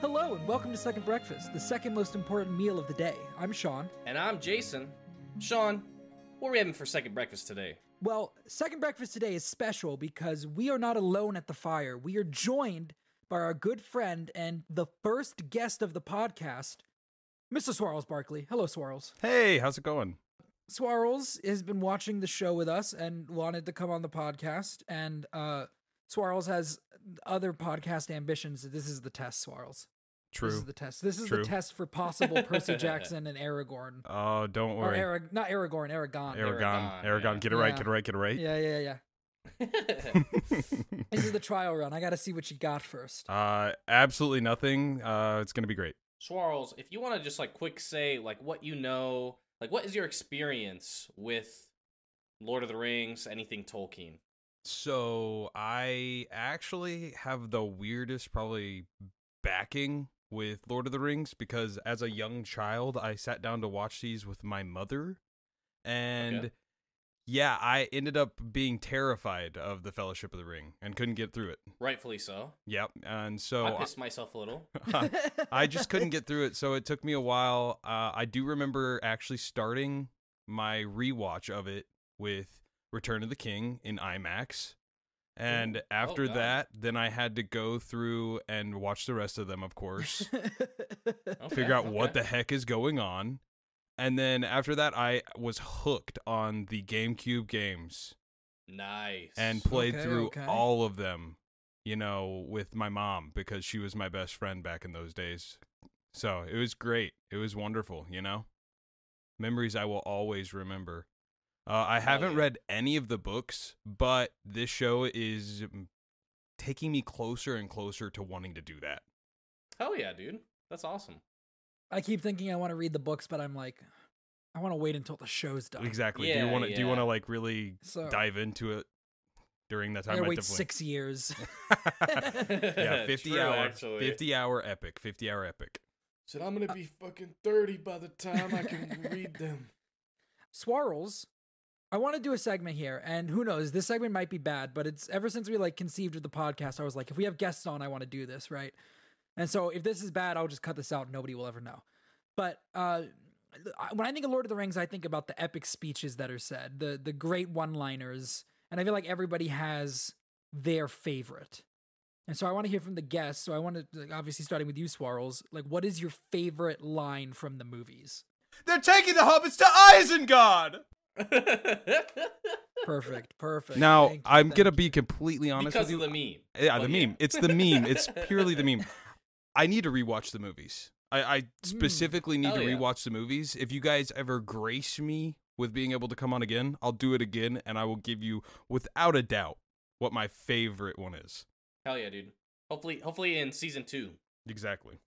Hello and welcome to Second Breakfast, the second most important meal of the day. I'm Sean. And I'm Jason. Sean, what are we having for second breakfast today? Well, Second Breakfast today is special because we are not alone at the fire. We are joined by our good friend and the first guest of the podcast, Mr. Swarls Barkley. Hello, Swarls. Hey, how's it going? Swarls has been watching the show with us and wanted to come on the podcast, and Swarls has other podcast ambitions. This is the test, Swarls. True. This is the test. This is True. the test for possible Percy Jackson and Aragorn. Oh, don't worry. Or not Aragorn, Aragon. Aragon. Get it right, get it right, get it right. Yeah. This is the trial run. I got to see what you got first. Absolutely nothing. It's going to be great. Schwarls, if you want to just quick say what you know, what is your experience with Lord of the Rings, anything Tolkien? So I actually have the weirdest probably backing with Lord of the Rings because as a young child, I sat down to watch these with my mother. And yeah, I ended up being terrified of the Fellowship of the Ring and couldn't get through it. Rightfully so. Yep. And so I pissed myself a little. I just couldn't get through it. So it took me a while. I do remember actually starting my rewatch of it with Return of the King in IMAX. And after that, then I had to go through and watch the rest of them, of course. Figure out what the heck is going on. And then after that, I was hooked on the GameCube games. Nice. And played through all of them, with my mom because she was my best friend back in those days. So it was great. It was wonderful, Memories I will always remember. I haven't read any of the books, but this show is taking me closer and closer to wanting to do that. Hell yeah, dude. That's awesome. I keep thinking I want to read the books, but I'm like, I want to wait until the show's done. Exactly. Yeah, do you want to really dive into it during that time? I wait 6 years. Yeah, 50 True, hour, actually. 50-hour epic. 50-hour epic. Said I'm gonna be fucking 30 by the time I can read them. Swarls, I want to do a segment here, and who knows, this segment might be bad, but it's ever since we conceived of the podcast, I was like, if we have guests on, I want to do this, right? And so if this is bad, I'll just cut this out and nobody will ever know. But when I think of Lord of the Rings, I think about the epic speeches that are said, the great one-liners, and I feel like everybody has their favorite. And so I want to hear from the guests, so I want to, obviously starting with you, Swarls, what is your favorite line from the movies? They're taking the hobbits to Isengard! Perfect. Now, I'm going to be completely honest with you. Because of the meme. Yeah, the meme. It's the meme. It's purely the meme. I need to rewatch the movies. I specifically need to rewatch the movies. If you guys ever grace me with being able to come on again, I'll do it again, and I will give you, without a doubt, what my favorite one is. Hell yeah, dude. Hopefully in season 2. Exactly.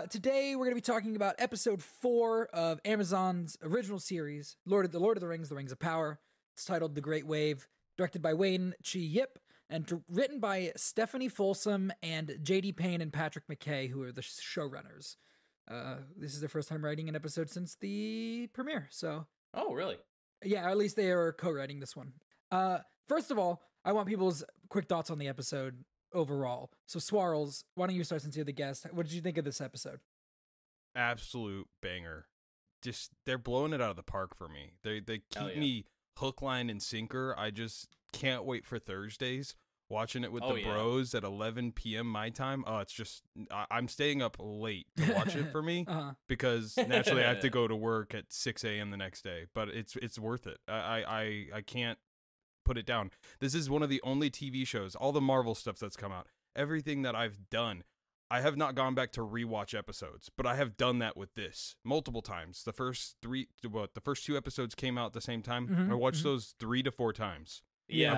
Today we're going to be talking about episode 4 of Amazon's original series, Lord of the Rings, The Rings of Power. It's titled The Great Wave, directed by Wayne Chi Yip, and written by Stephanie Folsom and J.D. Payne and Patrick McKay, who are the showrunners. This is their first time writing an episode since the premiere, so... Oh, really? Yeah, at least they are co-writing this one. First of all, I want people's quick thoughts on the episode overall. So, Swarls, why don't you start since you're the guest? What did you think of this episode? Absolute banger. Just, they're blowing it out of the park for me. They keep me hook, line, and sinker. I just can't wait for Thursdays. Watching it with the bros at 11 p.m. my time. Oh, it's just, I'm staying up late to watch it for me because naturally I have to go to work at 6 a.m. the next day. But it's worth it. I can't put it down. This is one of the only TV shows, all the Marvel stuff that's come out, everything that I've done, I have not gone back to rewatch episodes, but I have done that with this multiple times. The first 2 episodes came out at the same time. I watched those 3 to 4 times. Yeah,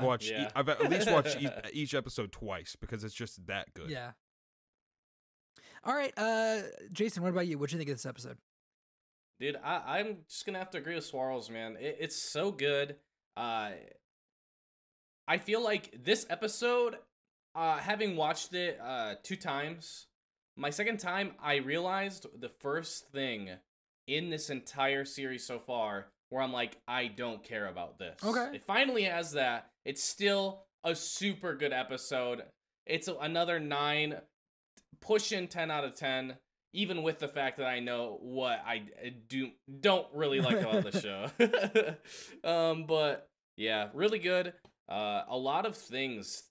I've at least watched each episode twice because it's just that good. Yeah. All right, Jason, what about you? What do you think of this episode? Dude, I'm just gonna have to agree with Swarls, man. It's so good. I feel like this episode, having watched it 2 times, my second time I realized the first thing in this entire series so far where I'm like, I don't care about this. Okay. It finally has that. It's still a super good episode. It's another 9 pushing 10 out of 10, even with the fact that I know what I don't really like about the show. But yeah, really good. A lot of things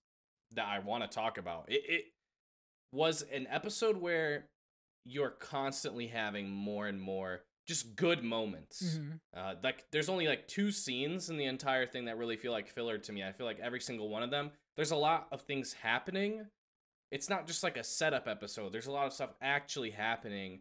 that I want to talk about. It was an episode where you're constantly having more and more just good moments. Like there's only like 2 scenes in the entire thing that really feel like filler to me. I feel like every single one of them, there's a lot of things happening. It's not just like a setup episode. There's a lot of stuff actually happening.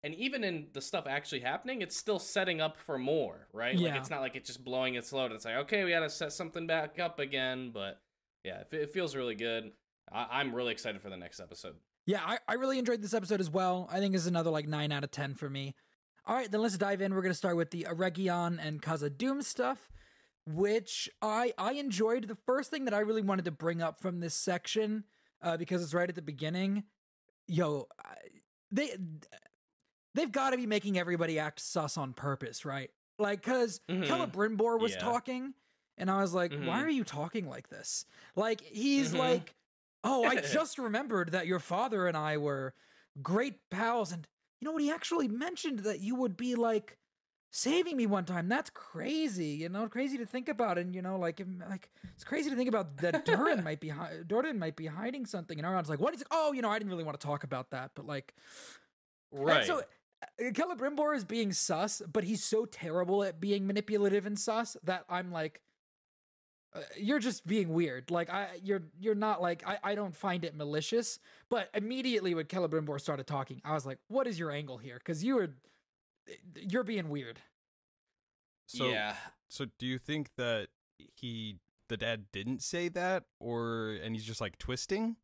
And even in the stuff actually happening, it's still setting up for more, right? Yeah. Like it's not like it's just blowing its load. It's like, okay, we got to set something back up again. But yeah, it feels really good. I'm really excited for the next episode. Yeah, I really enjoyed this episode as well. I think it's another like 9 out of 10 for me. All right, then let's dive in. We're going to start with the Aregion and Khazad-dûm stuff, which I enjoyed. The first thing that I really wanted to bring up from this section, because it's right at the beginning, they've got to be making everybody act sus on purpose, right? Like, because Celebrimbor was talking, and I was like, why are you talking like this? Like, he's like, oh, I just remembered that your father and I were great pals, and you know what? He actually mentioned that you would be like saving me one time. That's crazy, crazy to think about. And like it's crazy to think about that Durin might be hiding something. And everyone's like, what? He's like, oh, I didn't really want to talk about that, but like, right. So Celebrimbor is being sus, but he's so terrible at being manipulative and sus that I'm like, you're just being weird. Like you're not like, I don't find it malicious, but immediately when Celebrimbor started talking, I was like, what is your angle here? Cause you're being weird. So, yeah. So do you think that the dad didn't say that, and he's just like twisting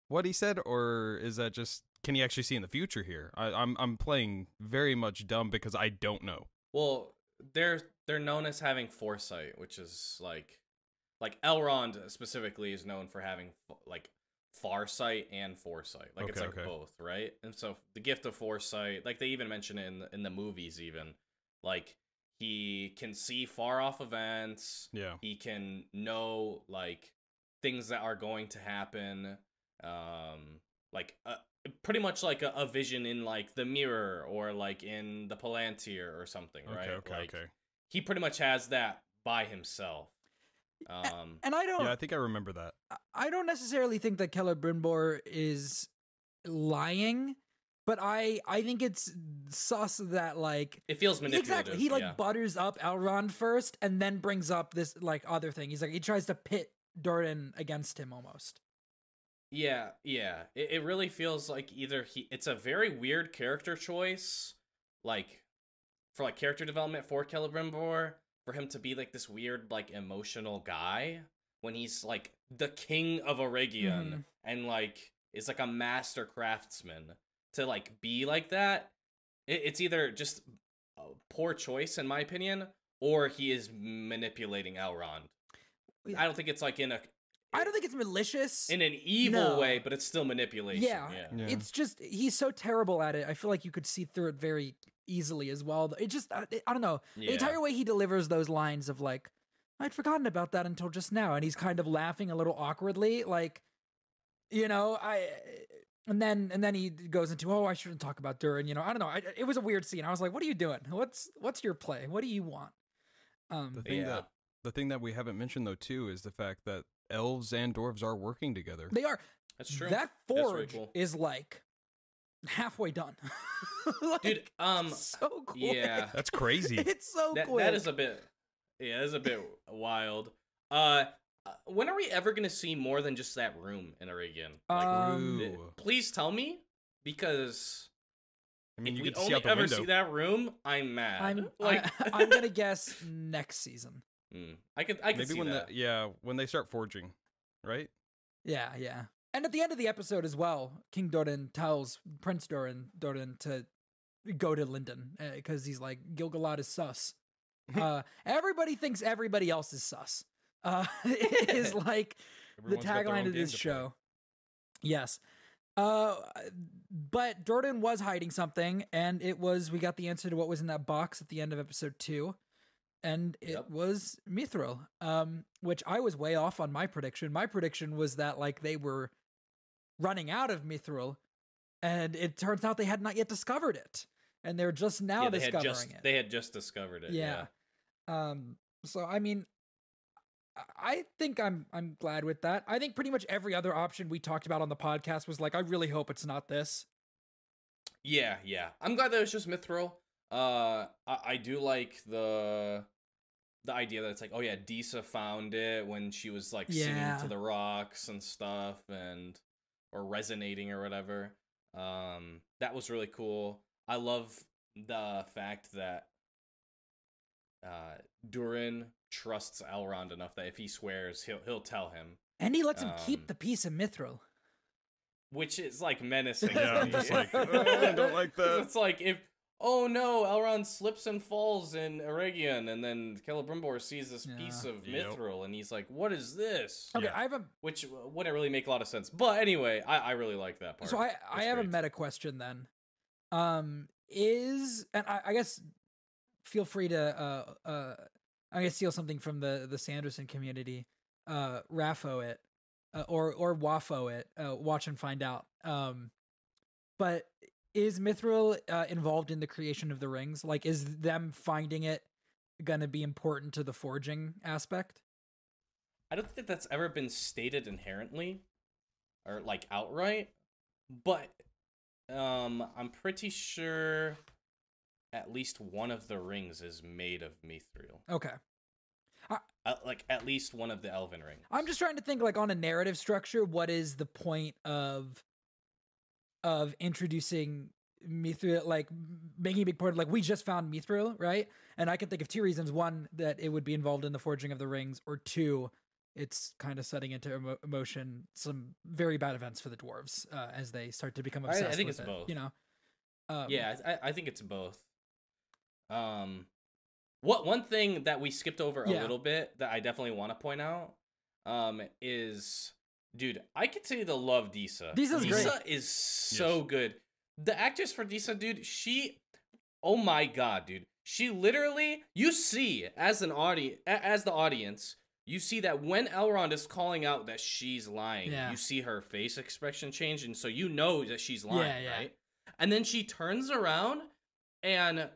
what he said, or is that just, can he actually see in the future here? I'm playing very much dumb because I don't know. Well, they're known as having foresight, which is like Elrond specifically is known for having like farsight and foresight. Like it's like both, right? And so the gift of foresight, like they even mention it in the movies, even like he can see far off events. Yeah, he can know like things that are going to happen. Like pretty much like a vision in like the mirror or like in the Palantir or something, right? Okay. He pretty much has that by himself. And I don't. Yeah, I think I remember that. I don't necessarily think that Celebrimbor is lying, but I think it's sus that like it feels manipulative. Exactly, he like butters up Elrond first, and then brings up this like other thing. He's like he tries to pit Durin against him almost. Yeah. It really feels like either it's a very weird character choice, like for like character development for Celebrimbor, for him to be like this weird like emotional guy when he's like the king of Aregion and like is like a master craftsman, to like be like that. It's either just a poor choice in my opinion, or he is manipulating Elrond. I don't think it's like I don't think it's malicious in an evil way, but it's still manipulation. Yeah. It's just he's so terrible at it. I feel like you could see through it very easily as well. It just I don't know. The entire way he delivers those lines of like, I'd forgotten about that until just now, and he's kind of laughing a little awkwardly, like, and then he goes into, oh, I shouldn't talk about Durin. I don't know. It was a weird scene. I was like, what are you doing? What's your play? What do you want? The thing that we haven't mentioned though too is the fact that elves and dwarves are working together. They are. That's true. That forge is like halfway done. Like, dude, so quick. Yeah. That's crazy. It's so quick. That is a bit wild. When are we ever going to see more than just that room in Aregion? Like, please tell me, because I mean, if you we can only see out the ever window. see that room, I'm mad. I'm gonna guess next season. I could maybe see when that. when they start forging, right? Yeah. And at the end of the episode as well, King Durin tells Prince Durin to go to Linden because he's like, Gil-galad is sus. Everybody thinks everybody else is sus. It is like Everyone's the got their tagline own of game this to show. Yes. But Durin was hiding something, and we got the answer to what was in that box at the end of episode 2. And it was Mithril, which I was way off on my prediction. My prediction was that like they were running out of mithril, and it turns out they had not yet discovered it, and they're just now discovering it. They had just discovered it. Yeah. So I mean, I think I'm glad with that. I think pretty much every other option we talked about on the podcast was like, I really hope it's not this. Yeah. I'm glad that it was just mithril. I do like the idea that it's like, oh yeah, Disa found it when she was like singing to the rocks and stuff, or resonating or whatever. That was really cool. I love the fact that Durin trusts Elrond enough that if he swears, he'll tell him, and he lets him keep the piece of mithril, which is like menacing. Yeah, I'm just like, I don't like that. It's like, if oh no, Elrond slips and falls in Eregion, and then Celebrimbor sees this piece of mithril, and he's like, what is this? Okay, I have which wouldn't really make a lot of sense, but anyway, I really like that part. So I have a meta question then. And I guess feel free to I'm gonna steal something from the Sanderson community. Raffo it, or Waffo it. Watch and find out. But is mithril involved in the creation of the rings? Like, is them finding it gonna be important to the forging aspect? I don't think that's ever been stated inherently, or like outright. But I'm pretty sure at least one of the rings is made of mithril. Okay. Like at least one of the elven rings. I'm just trying to think, like, on a narrative structure, what is the point of introducing mithril, like making a big part of, like, we just found mithril, right? And I can think of two reasons: one, that it would be involved in the forging of the rings, or two, it's kind of setting into motion some very bad events for the dwarves as they start to become obsessed. I think with it's it, both. You know. Yeah, I think it's both. One thing that we skipped over a little bit that I definitely want to point out is, dude, I continue to love Disa. Disa is so good. The actress for Disa, dude, oh my god, dude. She literally, you see as the audience, you see that when Elrond is calling out that she's lying, you see her face expression change, and so you know that she's lying, right? And then she turns around and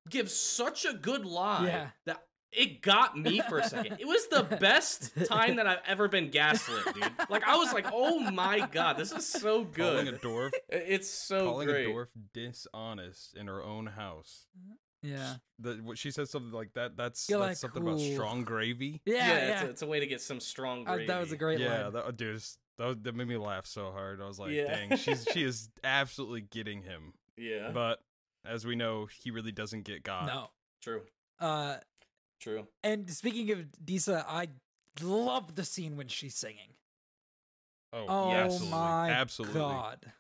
gives such a good lie that it got me for a second. It was the best time that I've ever been gaslit, dude. Like, I was like, oh my god, this is so good. Calling a dwarf, it's so calling great. a dwarf dishonest in her own house. Yeah. What she says something like that. That's like, something about strong gravy. Yeah. It's a way to get some strong gravy. That was a great line. Dude, that made me laugh so hard. I was like, dang, she is absolutely getting him. Yeah. But as we know, he really doesn't get God. No. True. True. And speaking of Disa, I love the scene when she's singing. Oh yeah, absolutely. God.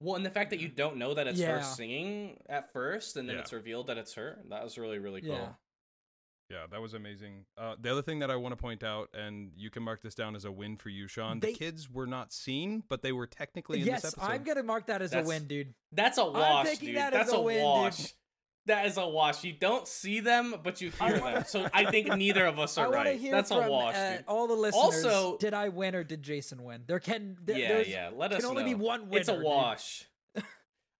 Well, and the fact that you don't know that it's her singing at first, and then it's revealed that it's her, that was really, really cool. Yeah, that was amazing. The other thing that I want to point out, and you can mark this down as a win for you, Sean, the kids were not seen, but they were technically in this episode. Yes, I'm going to mark that as a win, dude. That's a wash, I'm taking dude. that That's as a win, wash. Dude. That is a wash. You don't see them, but you hear them. So I think neither of us are right. That's a wash, dude. All the listeners, also, did I win or did Jason win? There can let us can only know. be one winner. It's a wash.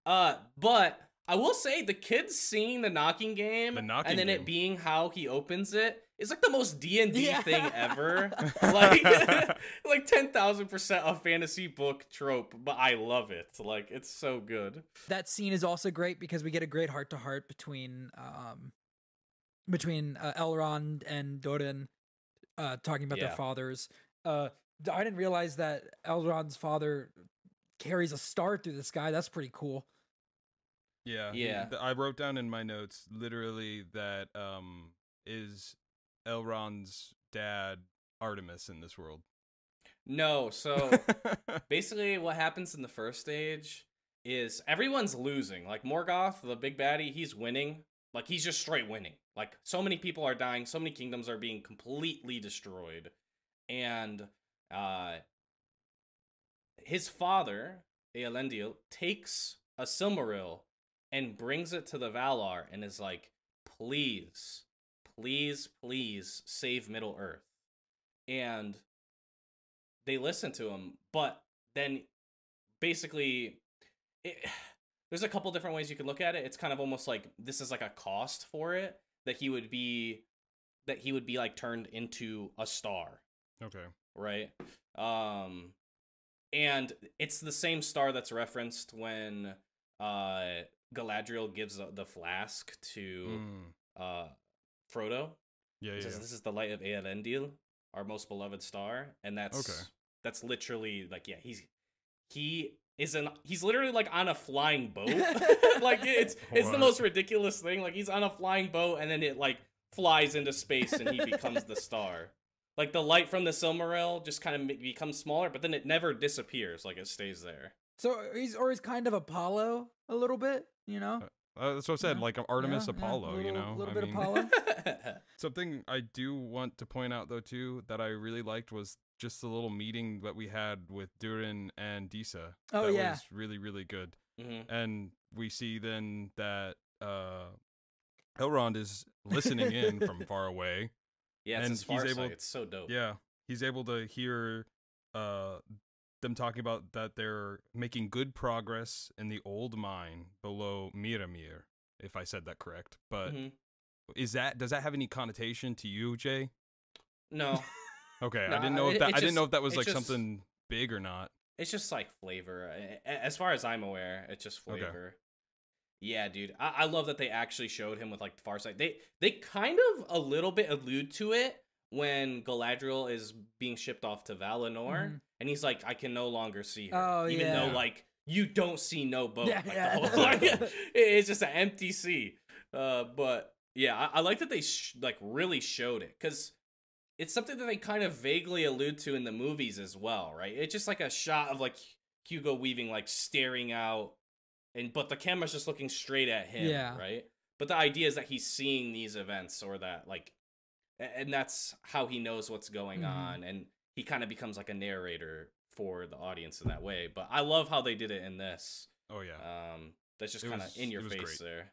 But I will say the kids singing the knocking game, and then it being how he opens it is like the most D&D thing ever. Like 10,000% a fantasy book trope, but I love it. Like, it's so good. That scene is also great because we get a great heart-to-heart between Elrond and Durin talking about their fathers. I didn't realize that Elrond's father carries a star through the sky. That's pretty cool. Yeah. I wrote down in my notes literally that is Elrond's dad Artemis in this world. No, so basically what happens in the first stage is everyone's losing. Like Morgoth, the big baddie, he's winning. Like, he's just straight winning. Like, so many people are dying, so many kingdoms are being completely destroyed. And his father, Ealendil, takes a Silmaril and brings it to the Valar and is like, please save Middle Earth. And they listen to him, but then basically, there's a couple different ways you could look at it. It's kind of almost like this is like a cost for it that he would be like turned into a star. Okay. Right. And it's the same star that's referenced when Galadriel gives the flask to Frodo. Yeah, He says, "This is the light of Eärendil, our most beloved star," and that's literally like, yeah, he's literally like on a flying boat. Like it's the most ridiculous thing. Like he's on a flying boat, and then it like flies into space, and he becomes the star. Like the light from the Silmaril just kind of becomes smaller, but then it never disappears. Like it stays there. So he's kind of Apollo a little bit, you know? That's what I said, like Artemis Apollo, little, you know? A little bit Apollo. Something I do want to point out, though, too, that I really liked was just the little meeting that we had with Durin and Disa. Oh, that yeah. was really, really good. Mm-hmm. And we see then that Elrond is listening in from far away. Yeah, it's it's so dope. Yeah, he's able to hear them talking about that they're making good progress in the old mine below Miramir, if I said that correct. But does that have any connotation to you, Jay? No. Okay, no, I didn't know if that was like something big or not. It's just like flavor. As far as I'm aware, it's just flavor. Okay. Yeah, dude. I love that they actually showed him with like the Farsight. They kind of a little bit allude to it when Galadriel is being shipped off to Valinor, and he's like, I can no longer see her. Even though like you don't see no boat. Like, it's just an empty sea. But yeah, I like that they like really showed it, because it's something that they kind of vaguely allude to in the movies as well, right? It's just like a shot of like Hugo Weaving like staring out, but the camera's just looking straight at him, right? But the idea is that he's seeing these events, or that like, and that's how he knows what's going on, and he kind of becomes like a narrator for the audience in that way. But I love how they did it in this. Oh yeah. That's just kind of in your face there.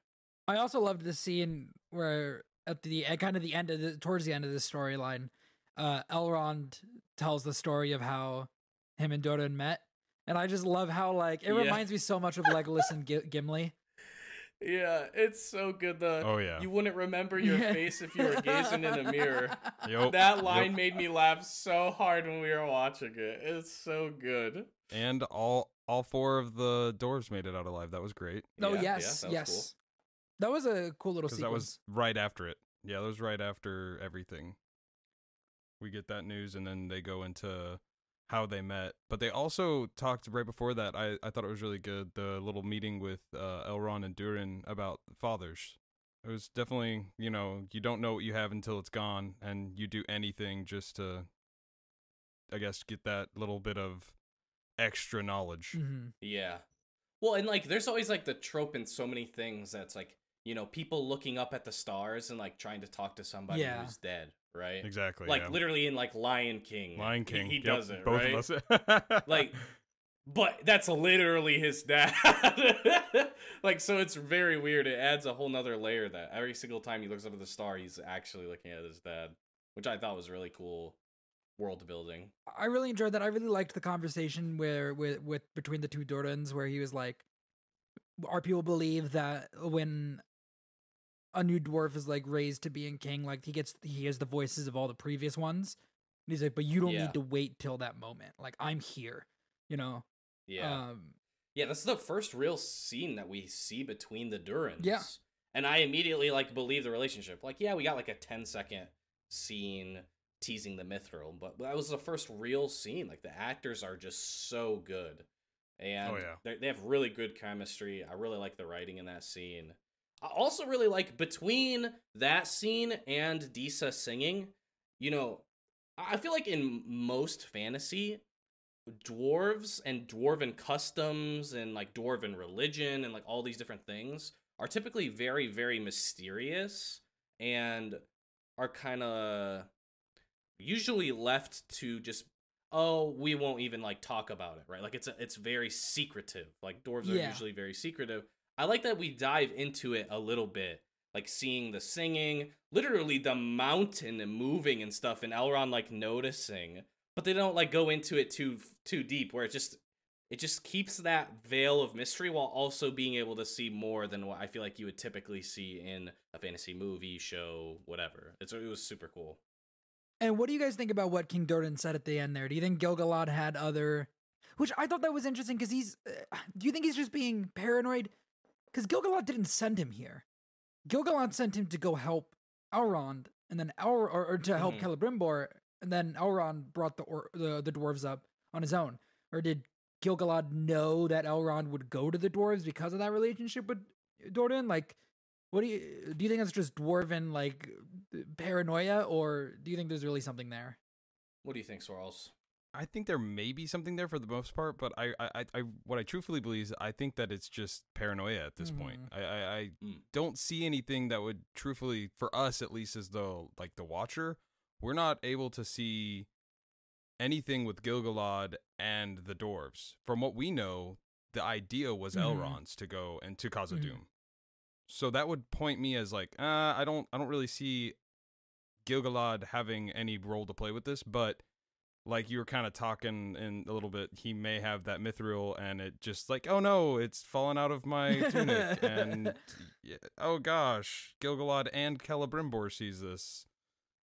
I also loved the scene where at the end towards the end of the storyline, Elrond tells the story of how him and Durin met. And I just love how, like, it reminds me so much of Legolas and Gimli. Yeah, it's so good. You wouldn't remember your face if you were gazing in a mirror. Yep. That line made me laugh so hard when we were watching it. It's so good. And all four of the dwarves made it out alive. That was great. Oh, yes. Cool. That was a cool little sequence. That was right after it. Yeah, that was right after everything. We get that news, and then they go into how they met. But they also talked right before that. I thought it was really good, the little meeting with Elrond and Durin about fathers. It was definitely, you don't know what you have until it's gone, and you do anything just to, I guess, get that little bit of extra knowledge. Mm-hmm. Yeah. Well, and like there's always like the trope in so many things that's like, people looking up at the stars and like trying to talk to somebody who's dead, right? Exactly. Like literally in like Lion King. He does it, both right? Both of us. Like, but that's literally his dad. Like, so it's very weird. It adds a whole nother layer that every single time he looks up at the star, he's actually looking at his dad, which I thought was really cool world building. I really enjoyed that. I really liked the conversation with between the two Durins, where he was like, our people believe that when a new dwarf is like raised to being king, like he hears the voices of all the previous ones, and he's like, but you don't need to wait till that moment, like I'm here, yeah that's the first real scene that we see between the Durins, and I immediately like believe the relationship. Like, we got like a 10-second scene teasing the mithril, but that was the first real scene. Like, the actors are just so good, and they have really good chemistry. I really like the writing in that scene. I also really like, between that scene and Disa singing, I feel like in most fantasy, dwarves and dwarven customs and like dwarven religion and like all these different things are typically very, very mysterious and are kind of usually left to just, we won't even like talk about it, right? Like it's very secretive. Like dwarves are usually very secretive. I like that we dive into it a little bit, like seeing the singing, literally the mountain and moving and stuff, and Elrond like noticing, but they don't like go into it too deep, where it just keeps that veil of mystery while also being able to see more than what I feel like you would typically see in a fantasy movie, show, whatever. It was super cool. And what do you guys think about what King Doran said at the end there? Do you think Gil-galad had other... Which I thought that was interesting because he's... do you think he's just being paranoid? Because Gil-galad didn't send him here. Gil-galad sent him to go help Elrond, and then or to help Celebrimbor, and then Elrond brought the dwarves up on his own. Or did Gil-galad know that Elrond would go to the dwarves because of that relationship with Doran? Like, what do you think it's just dwarven like paranoia, or do you think there's really something there? What do you think, Swirls? I think there may be something there for the most part, but I what I truthfully believe is I think that it's just paranoia at this point. I don't see anything that would truthfully, for us at least, as though like the Watcher, we're not able to see anything with Gil-galad and the dwarves. From what we know, the idea was Elrond's to go and to Khazad-dûm. So that would point me as like, I don't really see Gil-galad having any role to play with this, but like you were kind of talking in a little bit, he may have that mithril and it just like, oh no, it's fallen out of my tunic. And oh gosh, Gil-galad and Celebrimbor sees this.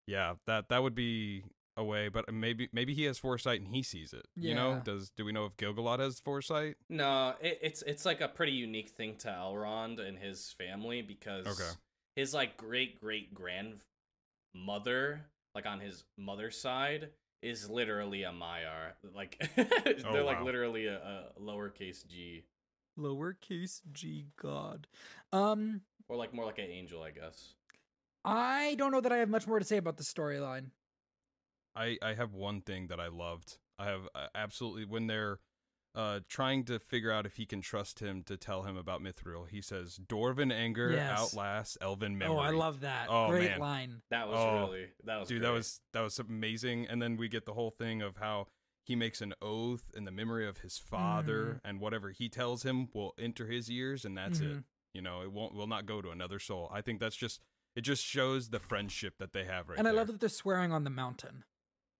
Yeah, that would be a way, but maybe he has foresight and he sees it. Yeah. You know, do we know if Gil-galad has foresight? No, it's like a pretty unique thing to Elrond and his family because his like great grandmother, like on his mother's side, is literally a Maiar. Like they're like literally a lowercase g. Lowercase g god. Or like more like an angel, I guess. I don't know that I have much more to say about the storyline. I have one thing that I loved. I have absolutely, when they're trying to figure out if he can trust him to tell him about Mithril, he says, "Dwarven anger outlasts elven memory." Oh, I love that. Oh, great line. That was dude, great. that was amazing. And then we get the whole thing of how he makes an oath in the memory of his father, and whatever he tells him will enter his ears, and that's it. You know, it will not go to another soul. I think it just shows the friendship that they have right And there. I love that they're swearing on the mountain.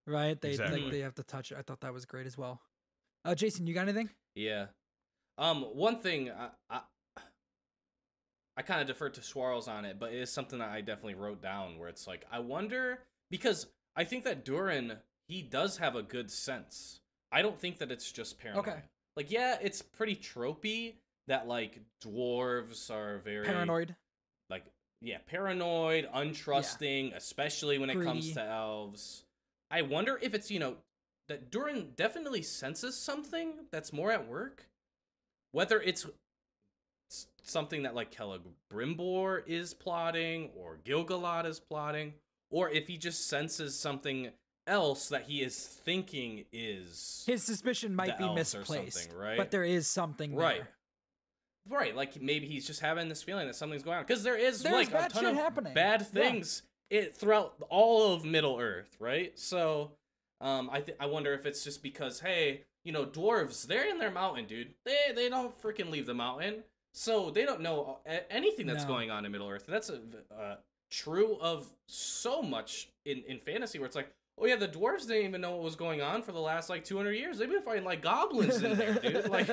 Right? They exactly. they have to touch it. I thought that was great as well. Jason, you got anything? Yeah. One thing I kind of deferred to Swirls on it, but it is something that I definitely wrote down where it's like, I wonder, because I think that Durin, he does have a good sense. I don't think that it's just paranoia. Okay. Like, yeah, it's pretty tropey that like dwarves are very paranoid. Like, yeah, paranoid, untrusting, especially when it comes to elves. I wonder if it's, that Durin definitely senses something that's more at work. Whether it's something that, like, Celebrimbor is plotting, or Gil-galad is plotting, or if he just senses something else that he is thinking is... His suspicion might be misplaced, right? But there is something there. Right, like, maybe he's just having this feeling that something's going on. Because there's like, a ton of happening. bad things... throughout all of Middle Earth, right? So, I wonder if it's just because, hey, dwarves, they're in their mountain, dude. They don't freaking leave the mountain, so they don't know anything that's going on in Middle Earth. And that's true of so much in fantasy, where it's like, oh yeah, the dwarves didn't even know what was going on for the last like 200 years. They've been fighting like goblins in there, dude. Like,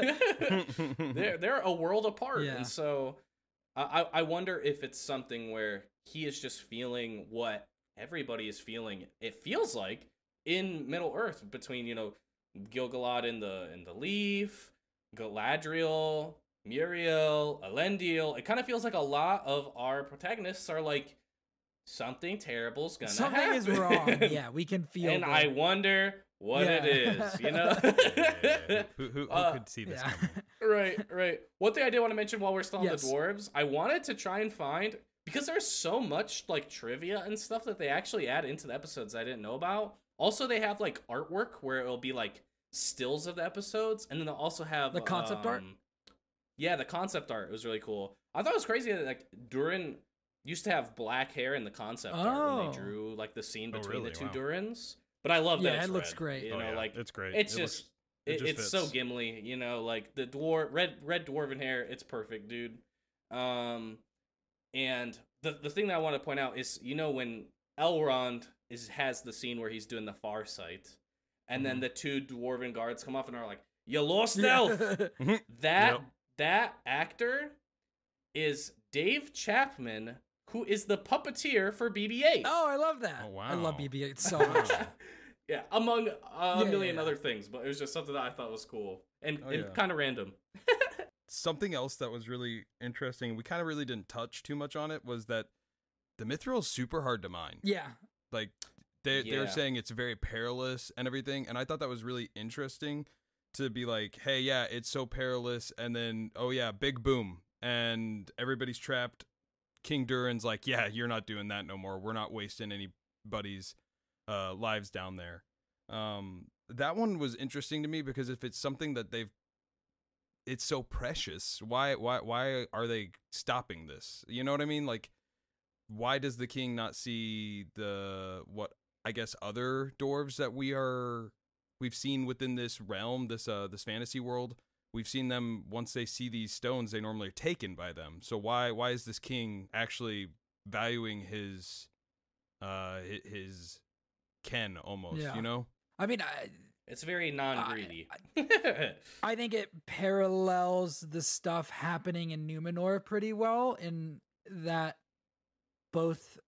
they're a world apart, and so I wonder if it's something where he is just feeling what everybody is feeling. It feels like in Middle Earth between Gil-galad in the Leaf, Galadriel, Muriel, Elendil. It kind of feels like a lot of our protagonists are like, something terrible's gonna happen. Something is wrong. Yeah, we can feel. And I wonder what it is. Who could see this coming? Right. One thing I did want to mention while we're still on the dwarves, I wanted to try and find, because there's so much like trivia and stuff that they actually add into the episodes I didn't know about. Also, they have like artwork where it'll be like stills of the episodes, and then they'll also have the concept art. Yeah, the concept art was really cool. I thought it was crazy that like Durin used to have black hair in the concept art when they drew like the scene between the two Durins. But I love that. Yeah, it looks great. Like it's great. It's it's so Gimli, like the red dwarven hair. It's perfect, dude. And the thing that I want to point out is, when Elrond has the scene where he's doing the far sight, and then the two dwarven guards come up and are like, You lost Elf. That actor is Dave Chapman, who is the puppeteer for BB-8. Oh, I love that. Oh, wow. I love BB-8 so much. Yeah, among a million other things, but it was just something that I thought was cool and kind of random. Something else that was really interesting, we kind of really didn't touch too much on it, was that the Mithril is super hard to mine. Yeah. Like, they're saying it's very perilous and everything, and I thought that was really interesting to be like, hey, yeah, it's so perilous, and then, oh yeah, big boom, and everybody's trapped. King Durin's like, yeah, you're not doing that no more. We're not wasting anybody's lives down there. That one was interesting to me because if it's something that it's so precious, why are they stopping this? You know what I mean? Like, why does the king not see what I guess other dwarves that we've seen within this realm, this fantasy world? We've seen them, once they see these stones, they normally are taken by them. So why is this king actually valuing his ken almost, you know? I mean, it's very non-greedy. I think it parallels the stuff happening in Numenor pretty well, in that both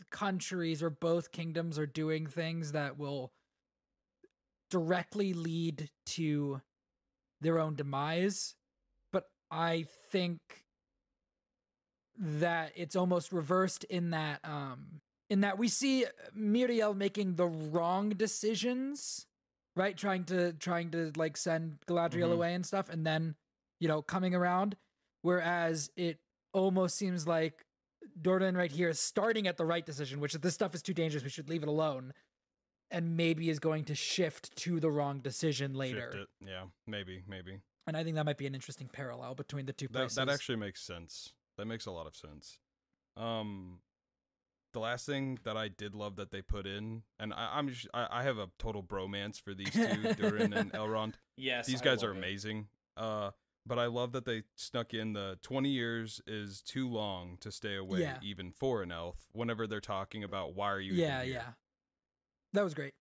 countries or both kingdoms are doing things that will directly lead to their own demise. But I think that it's almost reversed in that we see Miriel making the wrong decisions, right? Trying to like send Galadriel away and stuff, and then, you know, coming around. Whereas it almost seems like Doran right here is starting at the right decision, which is, this stuff is too dangerous, we should leave it alone, and maybe is going to shift to the wrong decision later. Shift it. Yeah, maybe. And I think that might be an interesting parallel between the two places. That actually makes sense. That makes a lot of sense. The last thing that I did love that they put in, and I have a total bromance for these two, Durin and Elrond. Yes, these guys are amazing. But I love that they snuck in the 20 years is too long to stay away, even for an elf. Whenever they're talking about why are you? Yeah. That was great.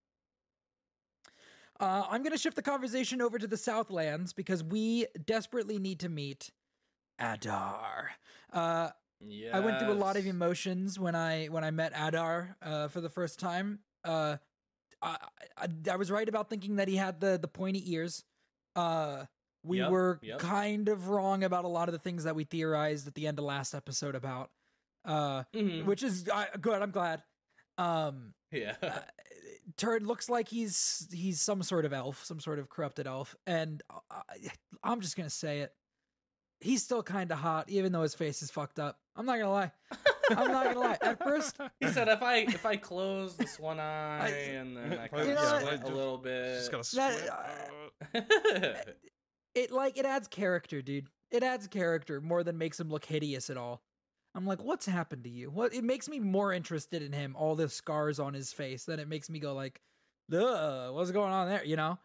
I'm going to shift the conversation over to the Southlands because we desperately need to meet Adar. I went through a lot of emotions when I met Adar for the first time. I was right about thinking that he had the pointy ears. We were kind of wrong about a lot of the things that we theorized at the end of last episode about, which is good. I'm glad. Turd looks like he's some sort of elf, some sort of corrupted elf, and I'm just gonna say it. He's still kind of hot, even though his face is fucked up. I'm not gonna lie. At first, he said, "If I close this one eye and then I kind of sweat a little bit, just gotta sweat." It adds character, dude. It adds character more than makes him look hideous at all. I'm like, what's happened to you? It makes me more interested in him, all the scars on his face, than it makes me go like, ugh, what's going on there, you know?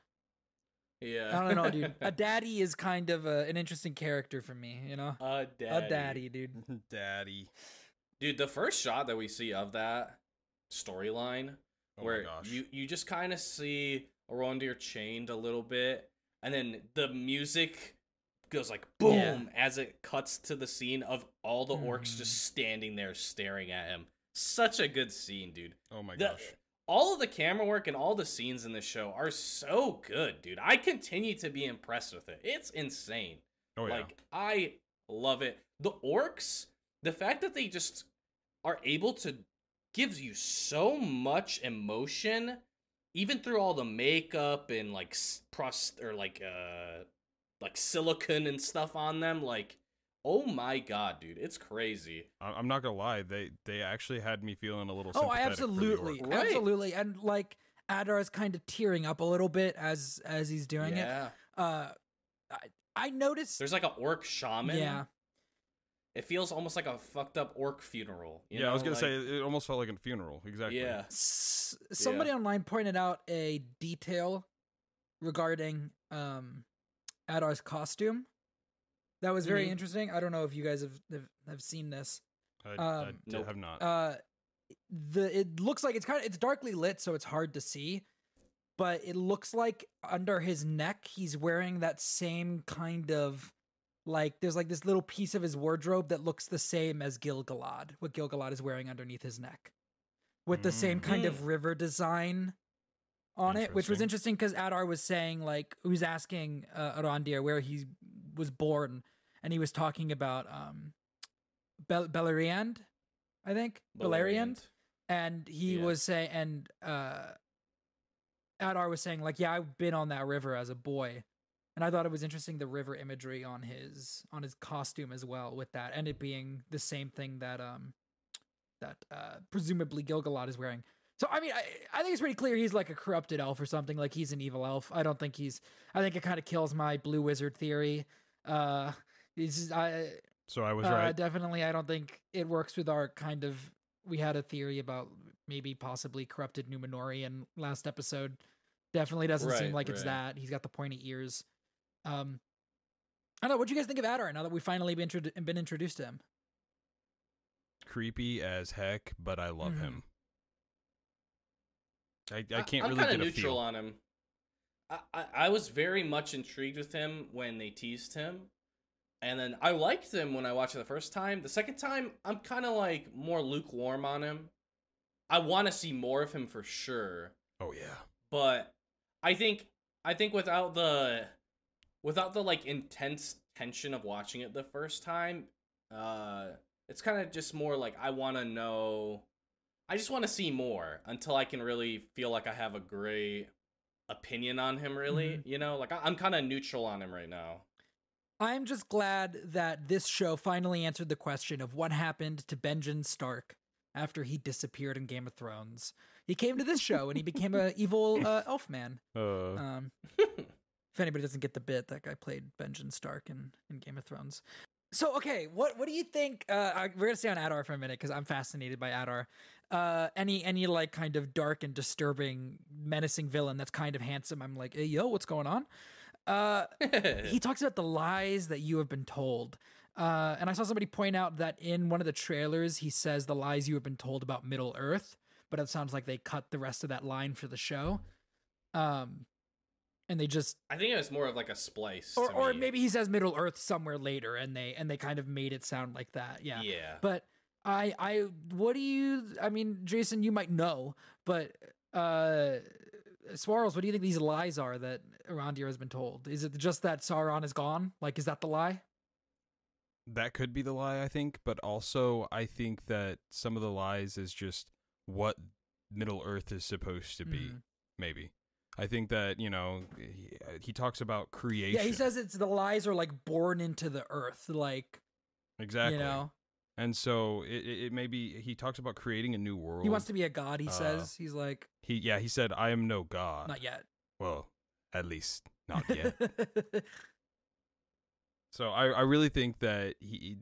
Yeah. I don't know, dude. A daddy is kind of an interesting character for me, you know? A daddy, dude. Daddy. Dude, the first shot that we see of that storyline, where you just kind of see Arondir chained a little bit, and then the music goes like boom as it cuts to the scene of all the orcs just standing there staring at him. Such a good scene, dude. Oh my gosh. All of the camera work and all the scenes in this show are so good, dude. I continue to be impressed with it. It's insane. Oh yeah. Like, I love it. The orcs, the fact that they just are able to give you so much emotion, even through all the makeup and like silicone and stuff on them, like, oh my god, dude, it's crazy. I'm not gonna lie, they actually had me feeling a little sympathetic. Oh, absolutely, Right. absolutely, and like Adar is kind of tearing up a little bit as he's doing it. I noticed there's like an orc shaman. Yeah, it feels almost like a fucked up orc funeral. You know? I was gonna like, say it almost felt like a funeral. Exactly. Yeah. Somebody online pointed out a detail regarding Adar's costume that was very interesting. I don't know if you guys have seen this. I nope. have not. It looks like it's darkly lit, so it's hard to see. but it looks like under his neck he's wearing that same kind of like there's like this little piece of his wardrobe that looks the same as Gil-galad, what Gil-galad is wearing underneath his neck, with the same kind of river design on it, which was interesting because Adar was saying, like, he was asking Arondir where he was born, and he was talking about Beleriand, I think. Beleriand. And he was saying, and Adar was saying, like, yeah, I've been on that river as a boy. And I thought it was interesting, the river imagery on his costume as well, with that, and it being the same thing that presumably Gil-galad is wearing. So, I mean, I think it's pretty clear he's like a corrupted elf or something, like he's an evil elf. I think it kind of kills my blue wizard theory. So I was right. Definitely, I don't think it works with our kind of, we had a theory about maybe possibly corrupted Numenorian last episode. Definitely doesn't seem like it's that. He's got the pointy ears. I don't know, what do you guys think of Adar now that we've finally been introduced to him? Creepy as heck, but I love him. I can't I'm really kind get of a neutral feel on him. I was very much intrigued with him when they teased him, and then I liked him when I watched it the first time. The second time, I'm kind of like more lukewarm on him. I want to see more of him for sure. Oh yeah, but I think without the like intense tension of watching it the first time, it's kind of just more like I want to know. I just want to see more until I can really feel like I have a great opinion on him, really. You know, like I'm kind of neutral on him right now. I'm just glad that this show finally answered the question of what happened to Benjen Stark after he disappeared in Game of Thrones. He came to this show and he became an evil elf man. If anybody doesn't get the bit, that guy played Benjen Stark in Game of Thrones. So, okay, what do you think? We're gonna stay on Adar for a minute because I'm fascinated by Adar. Any like kind of dark and disturbing, menacing villain that's kind of handsome? I'm like, hey, yo, what's going on? He talks about the lies that you have been told. And I saw somebody point out that in one of the trailers, he says the lies you have been told about Middle Earth, but it sounds like they cut the rest of that line for the show. And they just, I think it was more of like a splice, or maybe he says Middle Earth somewhere later, and they kind of made it sound like that. Yeah. But what do you? I mean, Jason, you might know, but Swarls, what do you think these lies are that Arondir has been told? Is it just that Sauron is gone? Like, is that the lie? That could be the lie, I think, but also I think that some of the lies is just what Middle Earth is supposed to be. Maybe. I think that, you know, he talks about creation. Yeah, he says it's the lies are like born into the earth, like, exactly. You know? And so it may be, he talks about creating a new world. He wants to be a god, he says. He's like... He said, I am no god. Not yet. Well, at least not yet. So I really think that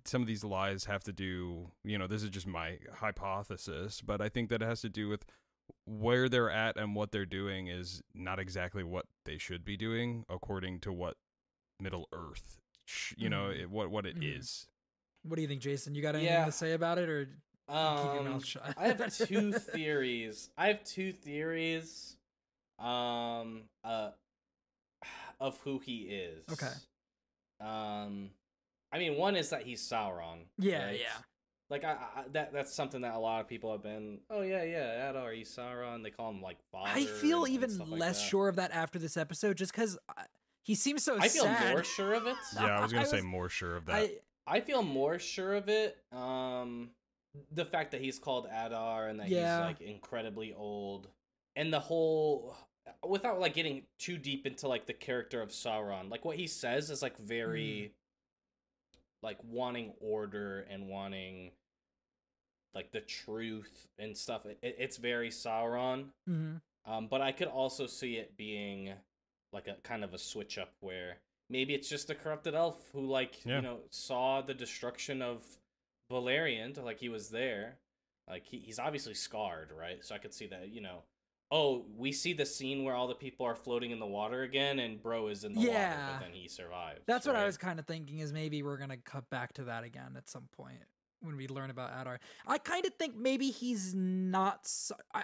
some of these lies have to do, you know, this is just my hypothesis, but I think that it has to do with where they're at and what they're doing is not exactly what they should be doing according to what Middle Earth, you know, what it is. What do you think, Jason? You got anything to say about it, or keep your mouth shut? I have two theories. Of who he is. Okay. I mean, one is that he's Sauron. Yeah, right? yeah. Like that's something that a lot of people have been. Oh yeah, Adar, he's Sauron. They call him like father. I feel even less sure of that after this episode, just because he seems so. I feel sad. more sure of it. Yeah, I was gonna say more sure of that. I feel more sure of it. The fact that he's called Adar and that he's like incredibly old, and the whole, without like getting too deep into like the character of Sauron, like what he says is like very, like wanting order and wanting, like the truth and stuff. It's very Sauron. But I could also see it being like a kind of a switch up where maybe it's just a corrupted elf who, like, you know, saw the destruction of Beleriand, like he was there. Like he's obviously scarred, right? So I could see that, you know, oh, we see the scene where all the people are floating in the water again and bro is in the water, but then he survives. That's what I was kind of thinking, is maybe we're going to cut back to that again at some point when we learn about Adar. I kind of think maybe he's not...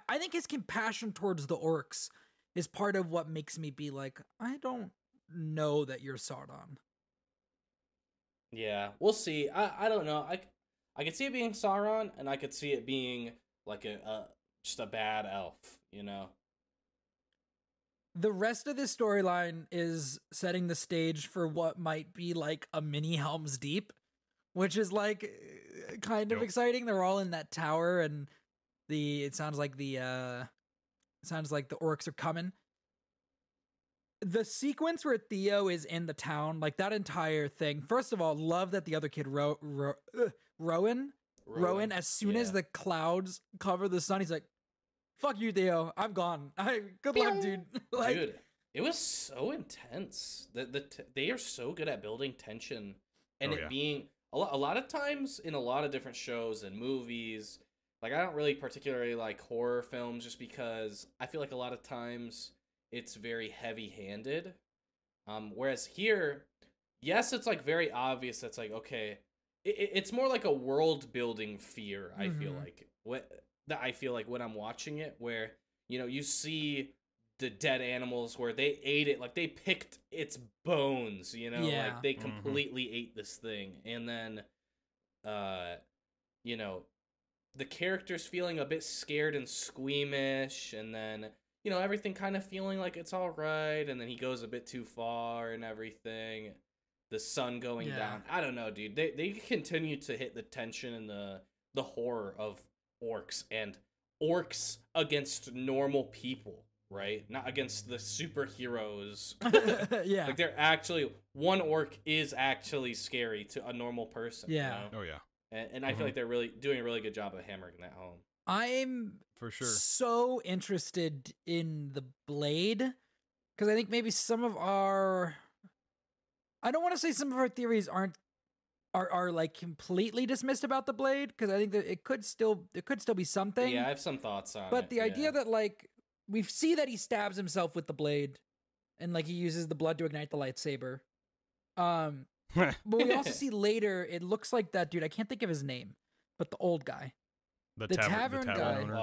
I think his compassion towards the orcs is part of what makes me be like, I don't know that you're Sauron. Yeah, we'll see. I don't know. I could see it being Sauron, and I could see it being like just a bad elf, you know. The rest of this storyline is setting the stage for what might be like a mini Helm's Deep, which is like kind of exciting. They're all in that tower, and it sounds like the orcs are coming. The sequence where Theo is in the town, like that entire thing. First of all, love that the other kid, Rowan, as soon as the clouds cover the sun, he's like, "Fuck you, Theo. I'm gone. Good luck, dude." Like, dude, it was so intense. They are so good at building tension, and being a lot of times in a lot of different shows and movies. Like, I don't really particularly like horror films just because I feel like a lot of times it's very heavy-handed. Whereas here, yes, it's like very obvious. That's like, okay, it's more like a world-building fear. I feel like when I'm watching it, where you see the dead animals where they ate it, like they picked its bones, like they completely ate this thing, and then, the characters feeling a bit scared and squeamish, and then everything kind of feeling like it's all right, and then he goes a bit too far and everything. The sun going down. I don't know, dude. They continue to hit the tension and the horror of orcs, and orcs against normal people, right? Not against the superheroes. Yeah. Like they're actually, one orc is actually scary to a normal person. Yeah. Oh yeah. And I feel like they're really doing a really good job of hammering that home. I'm for sure so interested in the blade, because I think maybe some of our, I don't want to say some of our theories are like completely dismissed about the blade, because I think that it could still be something. Yeah, I have some thoughts on it. But the idea that like we see that he stabs himself with the blade, and like he uses the blood to ignite the lightsaber. But we also see later, it looks like that dude, I can't think of his name, but the old guy. The tavern guy, owner.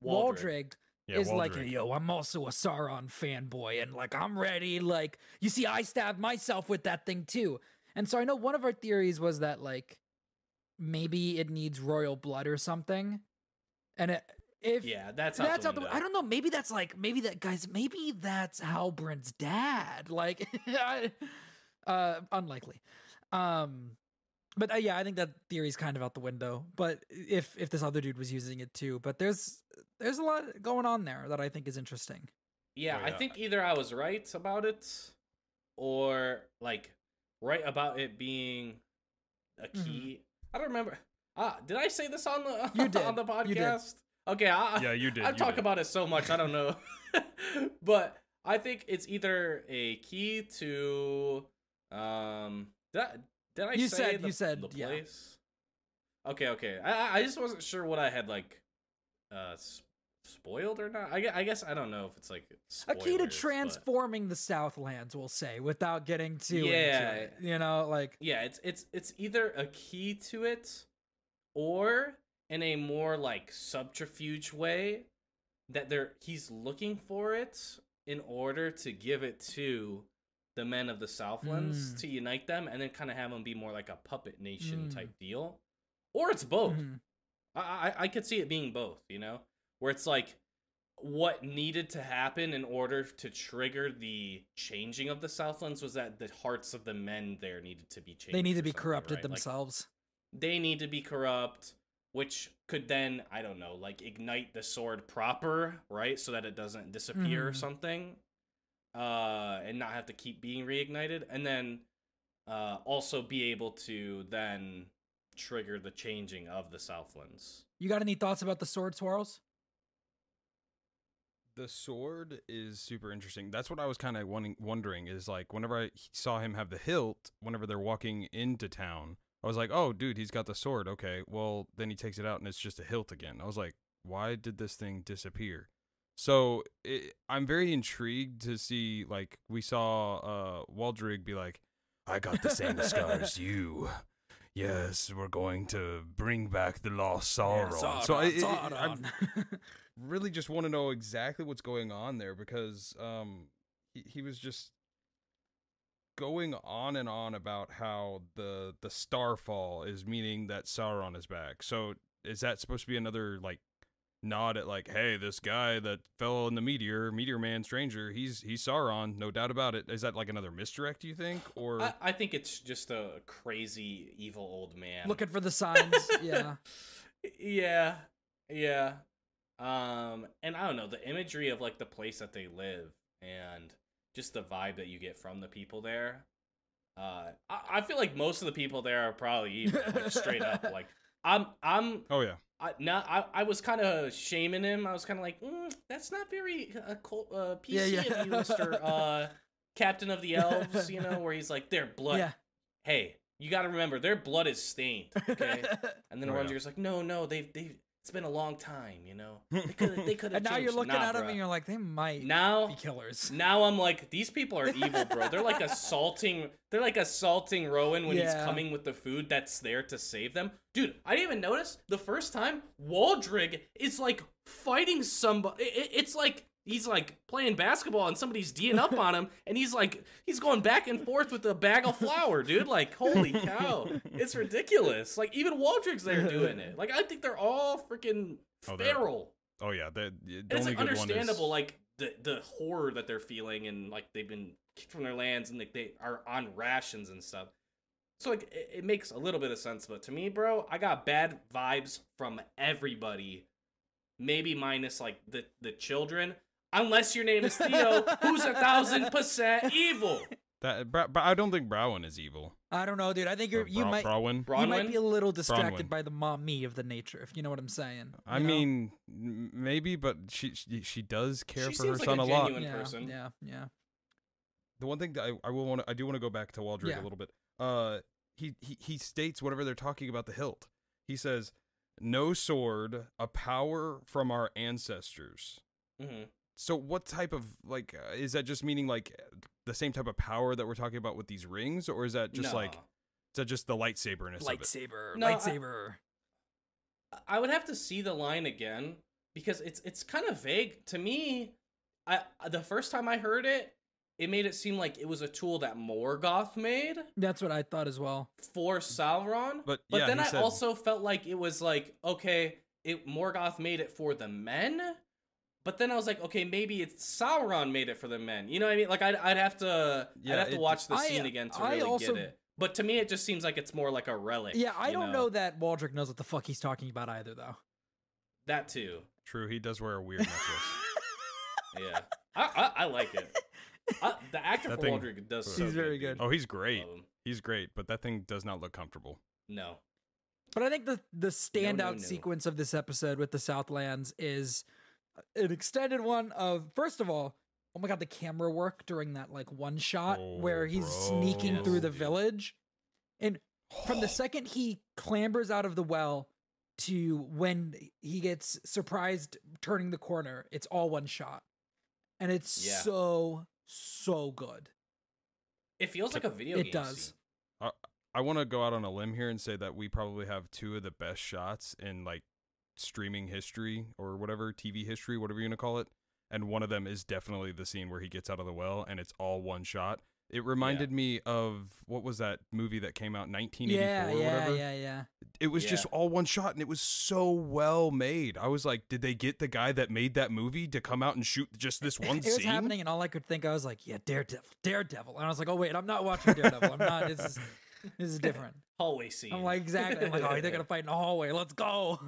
Waldrig, is Waldrig. Like, yo, I'm also a Sauron fanboy, and like I'm ready. Like, you see, I stabbed myself with that thing too. And so I know one of our theories was that like maybe it needs royal blood or something. And that's out the I don't know. Maybe that's Halbrand's dad. Like, unlikely. But I think that theory's kind of out the window. But if this other dude was using it too, but there's a lot going on there that I think is interesting. Yeah, I think either I was right about it, or like right about it being a key. I don't remember. Did I say this on the on the podcast? Okay, you did. I've talked about it so much, I don't know. But I think it's either a key to Did I say the place? Okay. I just wasn't sure what I had like spoiled or not. I guess I don't know if it's like spoilers, a key to transforming the Southlands, we'll say, without getting too into it. It's either a key to it, or in a more like subterfuge way that he's looking for it in order to give it to the men of the Southlands to unite them, and then kind of have them be more like a puppet nation type deal. Or it's both. I could see it being both, where it's like what needed to happen in order to trigger the changing of the Southlands was that the hearts of the men there needed to be changed. They need to be corrupted themselves. Like, they need to be corrupt, which could then, I don't know, like ignite the sword proper, right? So that it doesn't disappear or something. And not have to keep being reignited, and then also be able to then trigger the changing of the Southlands. You got any thoughts about the sword, Swirls? The sword is super interesting. That's what I was kind of wondering is like whenever I saw him have the hilt, whenever they're walking into town, I was like, oh, dude, he's got the sword. Okay, well, then he takes it out and it's just a hilt again. I was like, why did this thing disappear? So I'm very intrigued to see, like, we saw Waldrig be like, I got the same scar as you. yes, we're going to bring back the lost Sauron. Yeah, So Sauron. I really just want to know exactly what's going on there, because he was just going on and on about how the starfall is meaning that Sauron is back. So is that supposed to be another like nod at like, hey, this guy that fell in the meteor man stranger, he's Sauron, no doubt about it? Is that like another misdirect, do you think? Or I think it's just a crazy evil old man looking for the signs. Yeah. Yeah. And I don't know, the imagery of like the place that they live and just the vibe that you get from the people there. I feel like most of the people there are probably evil, like straight up. Like I'm. oh yeah. I was kind of shaming him. I was kind of like, that's not very PC of you, Mr. Captain of the Elves. You know, where he's like, their blood. Yeah. Hey, you got to remember, their blood is stained. Okay. And then Ranger's like, no, they've. It's been a long time, you know. They could have. And now changed. you're looking at them bruh. and you're like, they might be killers. Now I'm like, these people are evil, bro. They're like assaulting Rowan when he's coming with the food that's there to save them. Dude, I didn't even notice the first time Waldrig is like fighting somebody. It's like he's like playing basketball and somebody's D'ing up on him, and he's going back and forth with a bag of flour, dude. Like, holy cow. It's ridiculous. Like, even Waldrig's there doing it. Like, I think they're all freaking feral. Oh yeah, It's like understandable, like the horror that they're feeling, and like they've been kicked from their lands, and like they are on rations and stuff. So like it makes a little bit of sense, but to me, bro, I got bad vibes from everybody. Maybe minus like the children, unless your name is Theo, who's 1,000% evil. But I don't think Browen is evil. I don't know, dude. I think you might be a little distracted by the mommy of the nature, if you know what I'm saying. I mean, maybe, but she does care for her son a lot. Genuine person. Yeah. The one thing that I do want to go back to Waldrig a little bit. He states whatever they're talking about the hilt. He says, "No sword, a power from our ancestors." Mm-hmm. So what type of, like, is that just meaning like the same type of power that we're talking about with these rings, or is that just is that just the lightsaberness of it? Lightsaber. I would have to see the line again because it's kind of vague to me. The first time I heard it, it made it seem like it was a tool that Morgoth made. That's what I thought as well. For Sauron. But then I also felt like it was like, okay, Morgoth made it for the men. But then I was like, okay, maybe it's Sauron made it for the men. You know what I mean? Like I'd have to watch the scene again to really get it. But to me, it just seems like it's more like a relic. Yeah, I don't know that Waldrig knows what the fuck he's talking about either, though. That too. True, he does wear a weird necklace. Yeah, I like it. The actor for Waldrig does. He's very good. Oh, he's great. He's great, but that thing does not look comfortable. No. But I think the standout sequence of this episode with the Southlands is an extended one of, first of all, oh my god, the camera work during that like one shot where he's sneaking through the village, and from the second he clambers out of the well to when he gets surprised turning the corner, it's all one shot, and it's so good. It feels like a video game. It does. I want to go out on a limb here and say that we probably have two of the best shots in like streaming history or whatever, TV history, whatever you want to call it. And one of them is definitely the scene where he gets out of the well and it's all one shot. It reminded me of, what was that movie that came out in 1984 or whatever? Yeah. It was just all one shot and it was so well made. I was like, did they get the guy that made that movie to come out and shoot just this one scene? It was happening and all I could think, I was like, yeah, Daredevil. And I was like, oh wait, I'm not watching Daredevil. I'm not, this is different. Hallway scene. I'm like, exactly. I'm like, oh, they're going to fight in a hallway. Let's go.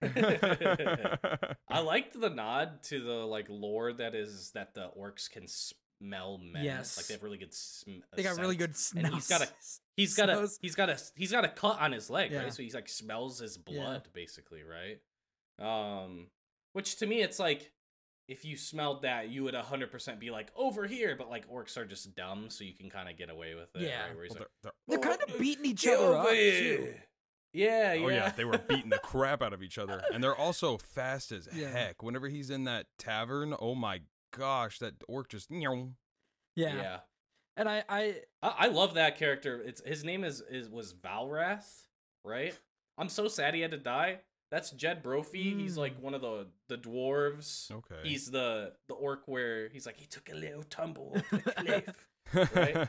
I liked the nod to the like lore that the orcs can smell men. Yes, like they have really good. They got really good smell. And he's got a cut on his leg, right? So he's like smells his blood, basically, right? Which to me, it's like if you smelled that, you would 100% be like over here. But like orcs are just dumb, so you can kind of get away with it. Yeah, right? Where he's they're kind of beating each other up too. Yeah. Oh yeah, they were beating the crap out of each other, and they're also fast as heck. Whenever he's in that tavern, oh my gosh, that orc just Yeah. And I love that character. His name was Valrath, right? I'm so sad he had to die. That's Jed Brophy. He's like one of the dwarves. Okay. He's the orc where he's like, he took a little tumble off the cliff. Right?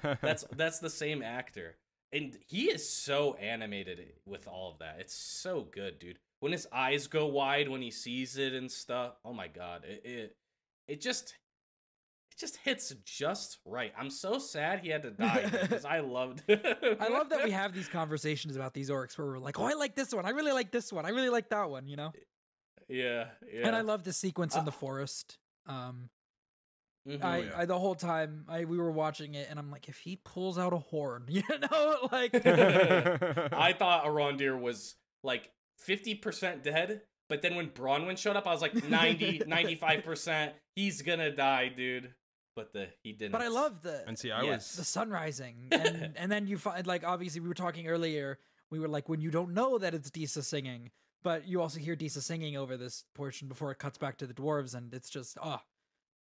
That's the same actor. And he is so animated with all of that. It's so good, dude. When his eyes go wide when he sees it and stuff. Oh my god. It just hits just right. I'm so sad he had to die because I loved it. I love that we have these conversations about these orcs where we're like, oh, I like this one. I really like this one. I really like that one, you know? Yeah. And I love the sequence in the forest. I the whole time we were watching it and I'm like, if he pulls out a horn, you know, like I thought Arondir was like 50% dead, but then when Bronwyn showed up, I was like 95%. He's gonna die, dude. But he didn't. But I love the the sun rising, and then you find, like, obviously we were talking earlier. We were like, when you don't know that it's Disa singing, but you also hear Disa singing over this portion before it cuts back to the dwarves, and it's just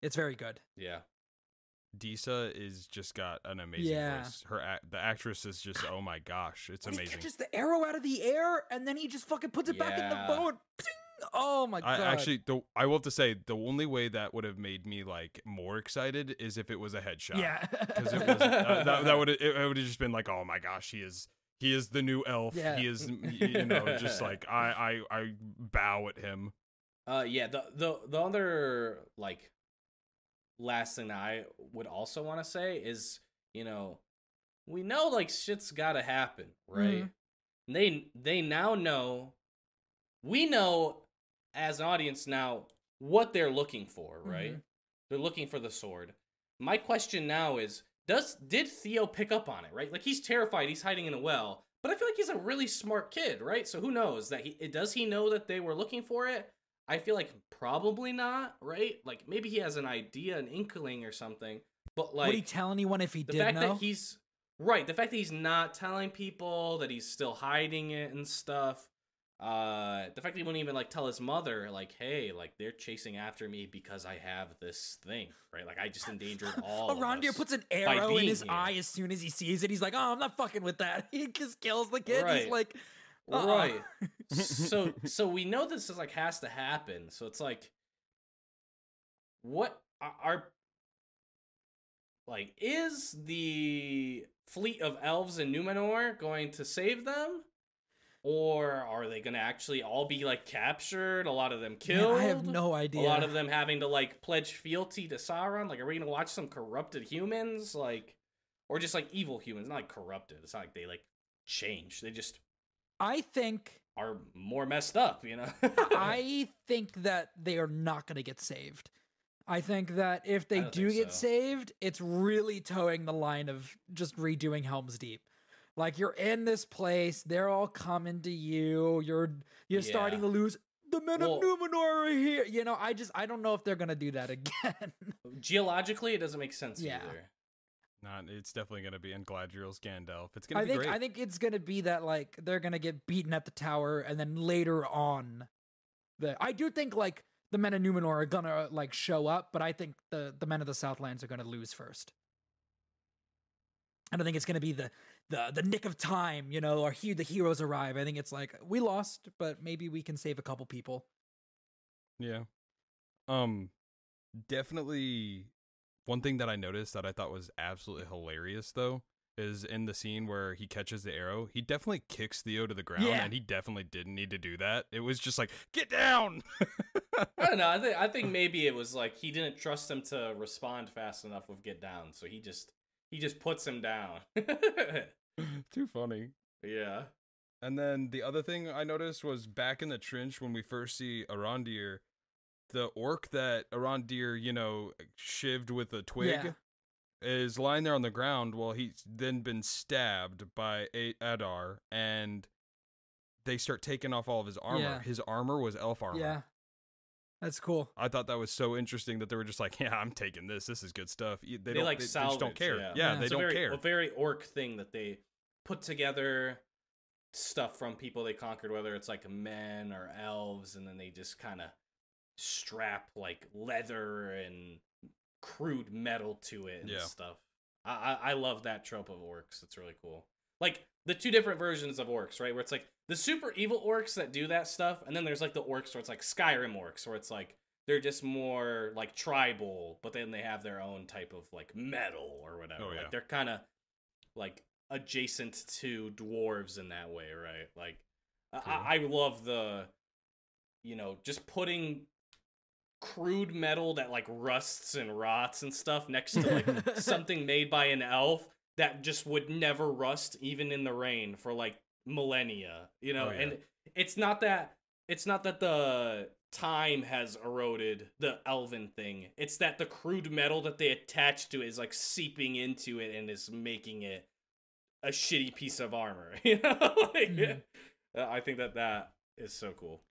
it's very good. Yeah, Disa is just got an amazing voice. The actress is just, oh my gosh, it's amazing. He catches the arrow out of the air, and then he just fucking puts it back in the bow. Oh my god! I will have to say, the only way that would have made me like more excited is if it was a headshot. Yeah, because it was that would have just been like, oh my gosh, he is the new elf. Yeah. He is, you know, just like I bow at him. Yeah. The other like last thing I would also want to say is, you know, we know like shit's gotta happen, right? Mm-hmm. They now know. We know as an audience now what they're looking for, right? Mm-hmm. They're looking for the sword. My question now is, did Theo pick up on it, right? Like, he's terrified, he's hiding in a well, but I feel like he's a really smart kid, right? So who knows that does he know that they were looking for it? I feel like probably not, right? Like, maybe he has an idea, an inkling or something, but like, would he tell anyone if he did know? The fact that he's not telling people, that he's still hiding it and stuff. The fact that he wouldn't even like tell his mother, like, hey, like, they're chasing after me because I have this thing, right? Like, I just endangered all Arondir puts an arrow in his eye as soon as he sees it. He's like, oh, I'm not fucking with that. He just kills the kid. Right. He's like, right. So we know this is like has to happen. So it's like, what are like, is the fleet of elves in Numenor going to save them? Or are they going to actually all be, like, captured? A lot of them killed? Man, I have no idea. A lot of them having to, like, pledge fealty to Sauron? Like, are we going to watch some corrupted humans? Like, or just, like, evil humans? Not, like, corrupted. It's not like they, like, change. They just... I think... are more messed up, you know? I think that they are not going to get saved. I think that if they do get saved, it's really towing the line of just redoing Helm's Deep. Like, you're in this place, they're all coming to you, you're starting to lose, the men of Numenor are here, you know, I don't know if they're gonna do that again. Geologically, it doesn't make sense either. It's definitely gonna be in Galadriel's Gandalf. It's gonna be great. I think it's gonna be that, like, they're gonna get beaten at the tower, and then later on, I do think, like, the men of Numenor are gonna, like, show up, but I think the men of the Southlands are gonna lose first. I don't think it's gonna be the nick of time, you know, or the heroes arrive. I think it's like, we lost, but maybe we can save a couple people. Yeah. Definitely one thing that I noticed that I thought was absolutely hilarious, though, is in the scene where he catches the arrow, he definitely kicks Theo to the ground, and he definitely didn't need to do that. It was just like, get down! I don't know. I think maybe it was like he didn't trust him to respond fast enough with get down, so he just puts him down. Too funny. Yeah. And then the other thing I noticed was back in the trench when we first see Arondir, the orc that Arondir, you know, shivved with a twig is lying there on the ground while he's then been stabbed by Adar, and they start taking off all of his armor. Yeah. His armor was elf armor. Yeah. That's cool. I thought that was so interesting that they were just like, yeah, I'm taking this. This is good stuff. They just don't care. Yeah, they don't care. A very orc thing that they put together stuff from people they conquered, whether it's like men or elves, and then they just kind of strap like leather and crude metal to it and stuff. I love that trope of orcs. It's really cool. Like the two different versions of orcs, right? Where it's like the super evil orcs that do that stuff, and then there's like the orcs where it's like Skyrim orcs, where it's like they're just more like tribal, but then they have their own type of like metal or whatever. Oh, yeah. Like they're kind of like adjacent to dwarves in that way, right? Like I love the, you know, just putting crude metal that like rusts and rots and stuff next to like something made by an elf that just would never rust even in the rain for like millennia, you know. And it's not that the time has eroded the elven thing, it's that the crude metal that they attach to it is like seeping into it and is making it a shitty piece of armor, you know. Like, I think that is so cool.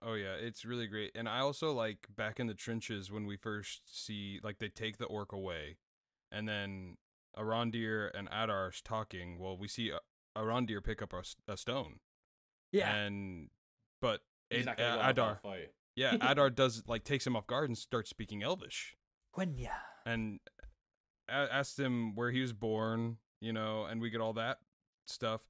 Oh yeah, it's really great. And I also like back in the trenches when we first see, like, they take the orc away, and then Arondir and Adar's talking. Well, we see Arondir pick up a stone. Yeah. But he's not gonna go Adar, fight. yeah, Adar does, like, takes him off guard and starts speaking Elvish. Quenya. And asked him where he was born, you know, and we get all that stuff.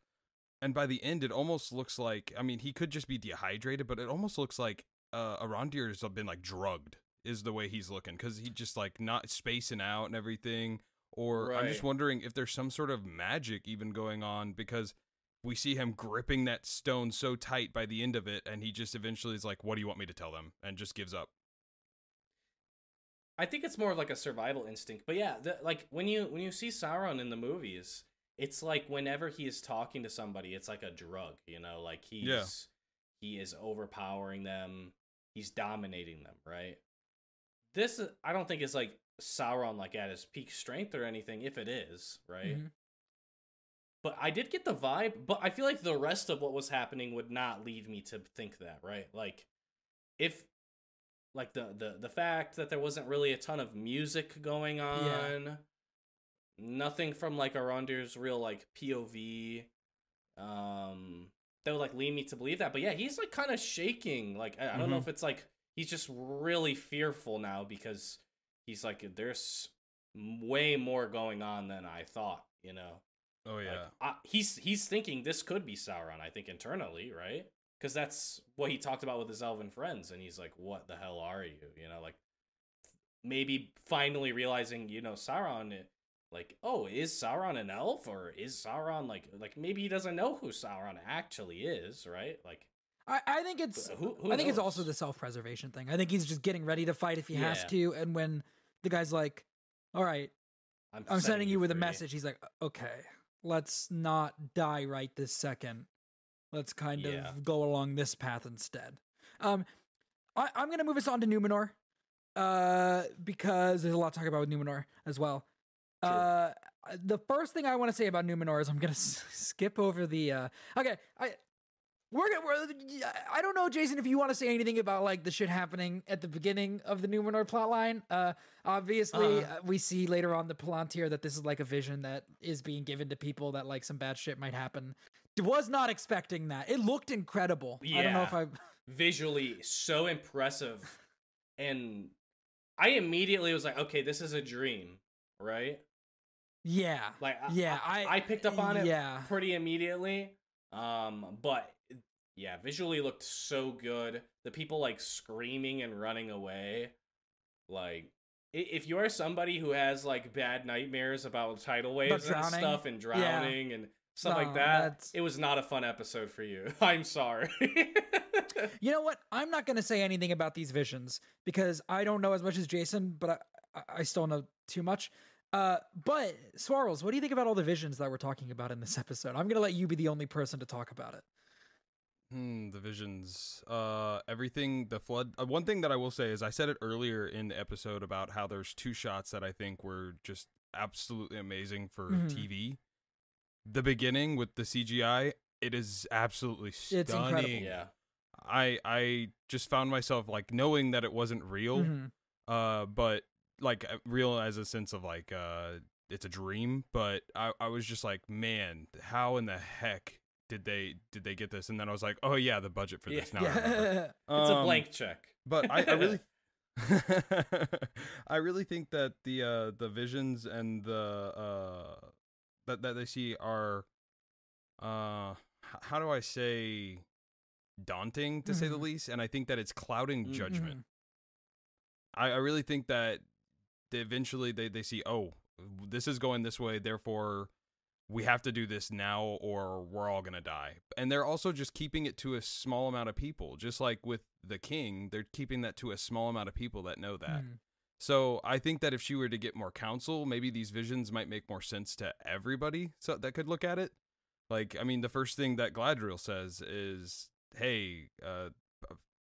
And by the end, it almost looks like, I mean, he could just be dehydrated, but it almost looks like Arondir's been, like, drugged, is the way he's looking. Because he just, like, not spacing out and everything. Or I'm just wondering if there's some sort of magic even going on, because we see him gripping that stone so tight by the end of it, and he just eventually is like, what do you want me to tell them? And just gives up. I think it's more of like a survival instinct. But yeah, like when you see Sauron in the movies, it's like whenever he is talking to somebody, it's like a drug, you know, like he is overpowering them, he's dominating them, right? This I don't think is like Sauron like at his peak strength or anything, if it is, right? Mm-hmm. But I did get the vibe, but I feel like the rest of what was happening would not lead me to think that, right? Like if like the fact that there wasn't really a ton of music going on, nothing from like Arondir's real like POV, that would like lead me to believe that. But yeah, he's like kind of shaking. Like I don't know if it's like he's just really fearful now because he's like, there's way more going on than I thought, you know. Oh yeah. Like, he's thinking this could be Sauron, I think, internally, right? Because that's what he talked about with his elven friends, and he's like, what the hell are you? You know, like, maybe finally realizing, you know, Sauron, like, oh, is Sauron an elf? Or is Sauron, like maybe he doesn't know who Sauron actually is, right? Like, I think it's who I think it's also the self-preservation thing. I think he's just getting ready to fight if he has to, and when the guy's like, all right, I'm sending you with a message, he's like, okay, let's not die right this second. Let's kind of go along this path instead. I'm going to move us on to Numenor, because there's a lot to talk about with Numenor as well. Sure. The first thing I want to say about Numenor is I'm going to skip over the... okay, I don't know, Jason, if you want to say anything about like the shit happening at the beginning of the Numenor plotline. Obviously, we see later on the Palantir that this is like a vision that is being given to people that like some bad shit might happen. Was not expecting that. It looked incredible. Yeah. I don't know if I visually so impressive, and I immediately was like, okay, this is a dream, right? Yeah, like I picked up on it pretty immediately. But yeah, visually looked so good. The people like screaming and running away. Like, if you are somebody who has like bad nightmares about tidal waves and stuff and drowning and stuff like that, it was not a fun episode for you. I'm sorry. You know what? I'm not going to say anything about these visions because I don't know as much as Jason, but I still know too much. But Swarles, what do you think about all the visions that we're talking about in this episode? I'm going to let you be the only person to talk about it. The visions, everything, the flood. One thing that I will say is I said it earlier in the episode about how there's two shots that I think were just absolutely amazing for TV. The beginning with the CGI, it is absolutely stunning. It's incredible. Yeah. I just found myself like knowing that it wasn't real, but like real as a sense of like it's a dream. But I was just like, man, how in the heck did they get this? And then I was like, oh yeah, the budget for this now. It's a blank check. But I really I really think that the visions and the that they see are how do I say, daunting to say the least, and I think that it's clouding judgment. I really think that eventually they see, oh, this is going this way, therefore we have to do this now or we're all gonna die. And they're also just keeping it to a small amount of people, just like with the king, they're keeping that to a small amount of people that know that. So I think that if she were to get more counsel, maybe these visions might make more sense to everybody so that could look at it. Like, I mean, the first thing that Gladriel says is, hey,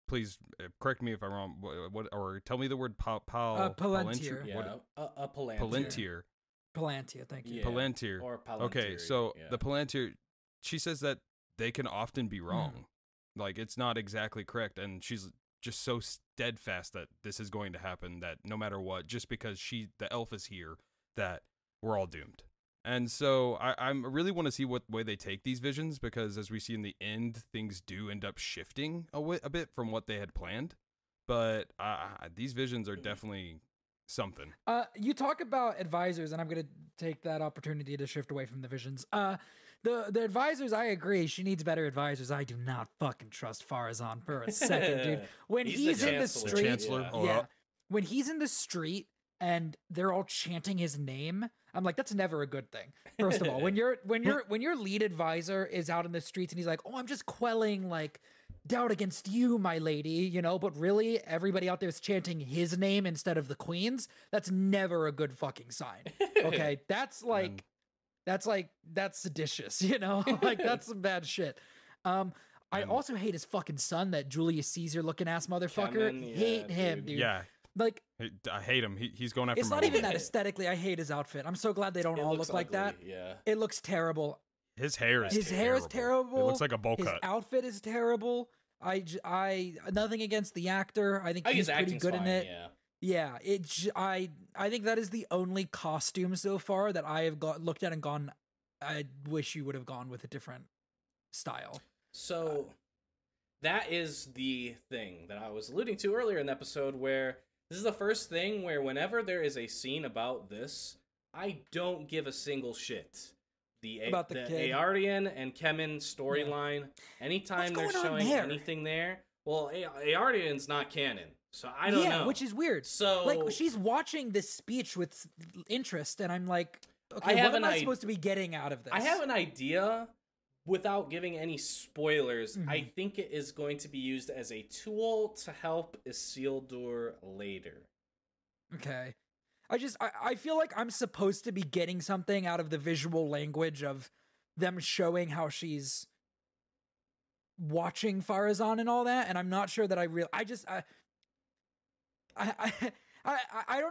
please correct me if I'm wrong, what or tell me the word Palantir. Palantir. Palantir, thank you. Yeah. Palantir. Or Palantir. Okay, so the Palantir, she says that they can often be wrong. Like, it's not exactly correct, and she's just so steadfast that this is going to happen, that no matter what, just because the elf is here, that we're all doomed. And so I really want to see what way they take these visions, because as we see in the end, things do end up shifting a bit from what they had planned. But these visions are definitely something. You talk about advisors, and I'm going to take that opportunity to shift away from the visions. The advisors, I agree, she needs better advisors. I do not fucking trust Farazan for a second, dude. When he's in the street, Chancellor. When he's in the street and they're all chanting his name, I'm like, that's never a good thing. First of all, when your lead advisor is out in the streets and he's like, oh, I'm just quelling like doubt against you, my lady, you know, but really everybody out there is chanting his name instead of the queen's. That's never a good fucking sign. Okay, that's seditious, you know, like that's some bad shit. I also hate his fucking son, that Julius Caesar looking ass motherfucker. Hate him, dude. Yeah. Like, I hate him. He's going after. It's not even that aesthetically. I hate his outfit. I'm so glad they don't all look like that. Yeah. It looks terrible. His hair is terrible. It looks like a bowl cut. His outfit is terrible. I nothing against the actor. I think he's pretty good in it. Yeah. I think that is the only costume so far that I have looked at and gone, I wish you would have gone with a different style. So that is the thing that I was alluding to earlier in the episode, where this is the first thing where whenever there is a scene about this, I don't give a single shit. About the Aardian and Kemen storyline, anytime they're showing anything there, well, Aardian's not canon, so I don't know. Which is weird. So, like, she's watching this speech with interest, and I'm like, okay, what am I supposed to be getting out of this? I have an idea. Without giving any spoilers, I think it is going to be used as a tool to help Isildur later. Okay. I feel like I'm supposed to be getting something out of the visual language of them showing how she's watching Farazan and all that, and I'm not sure that I don't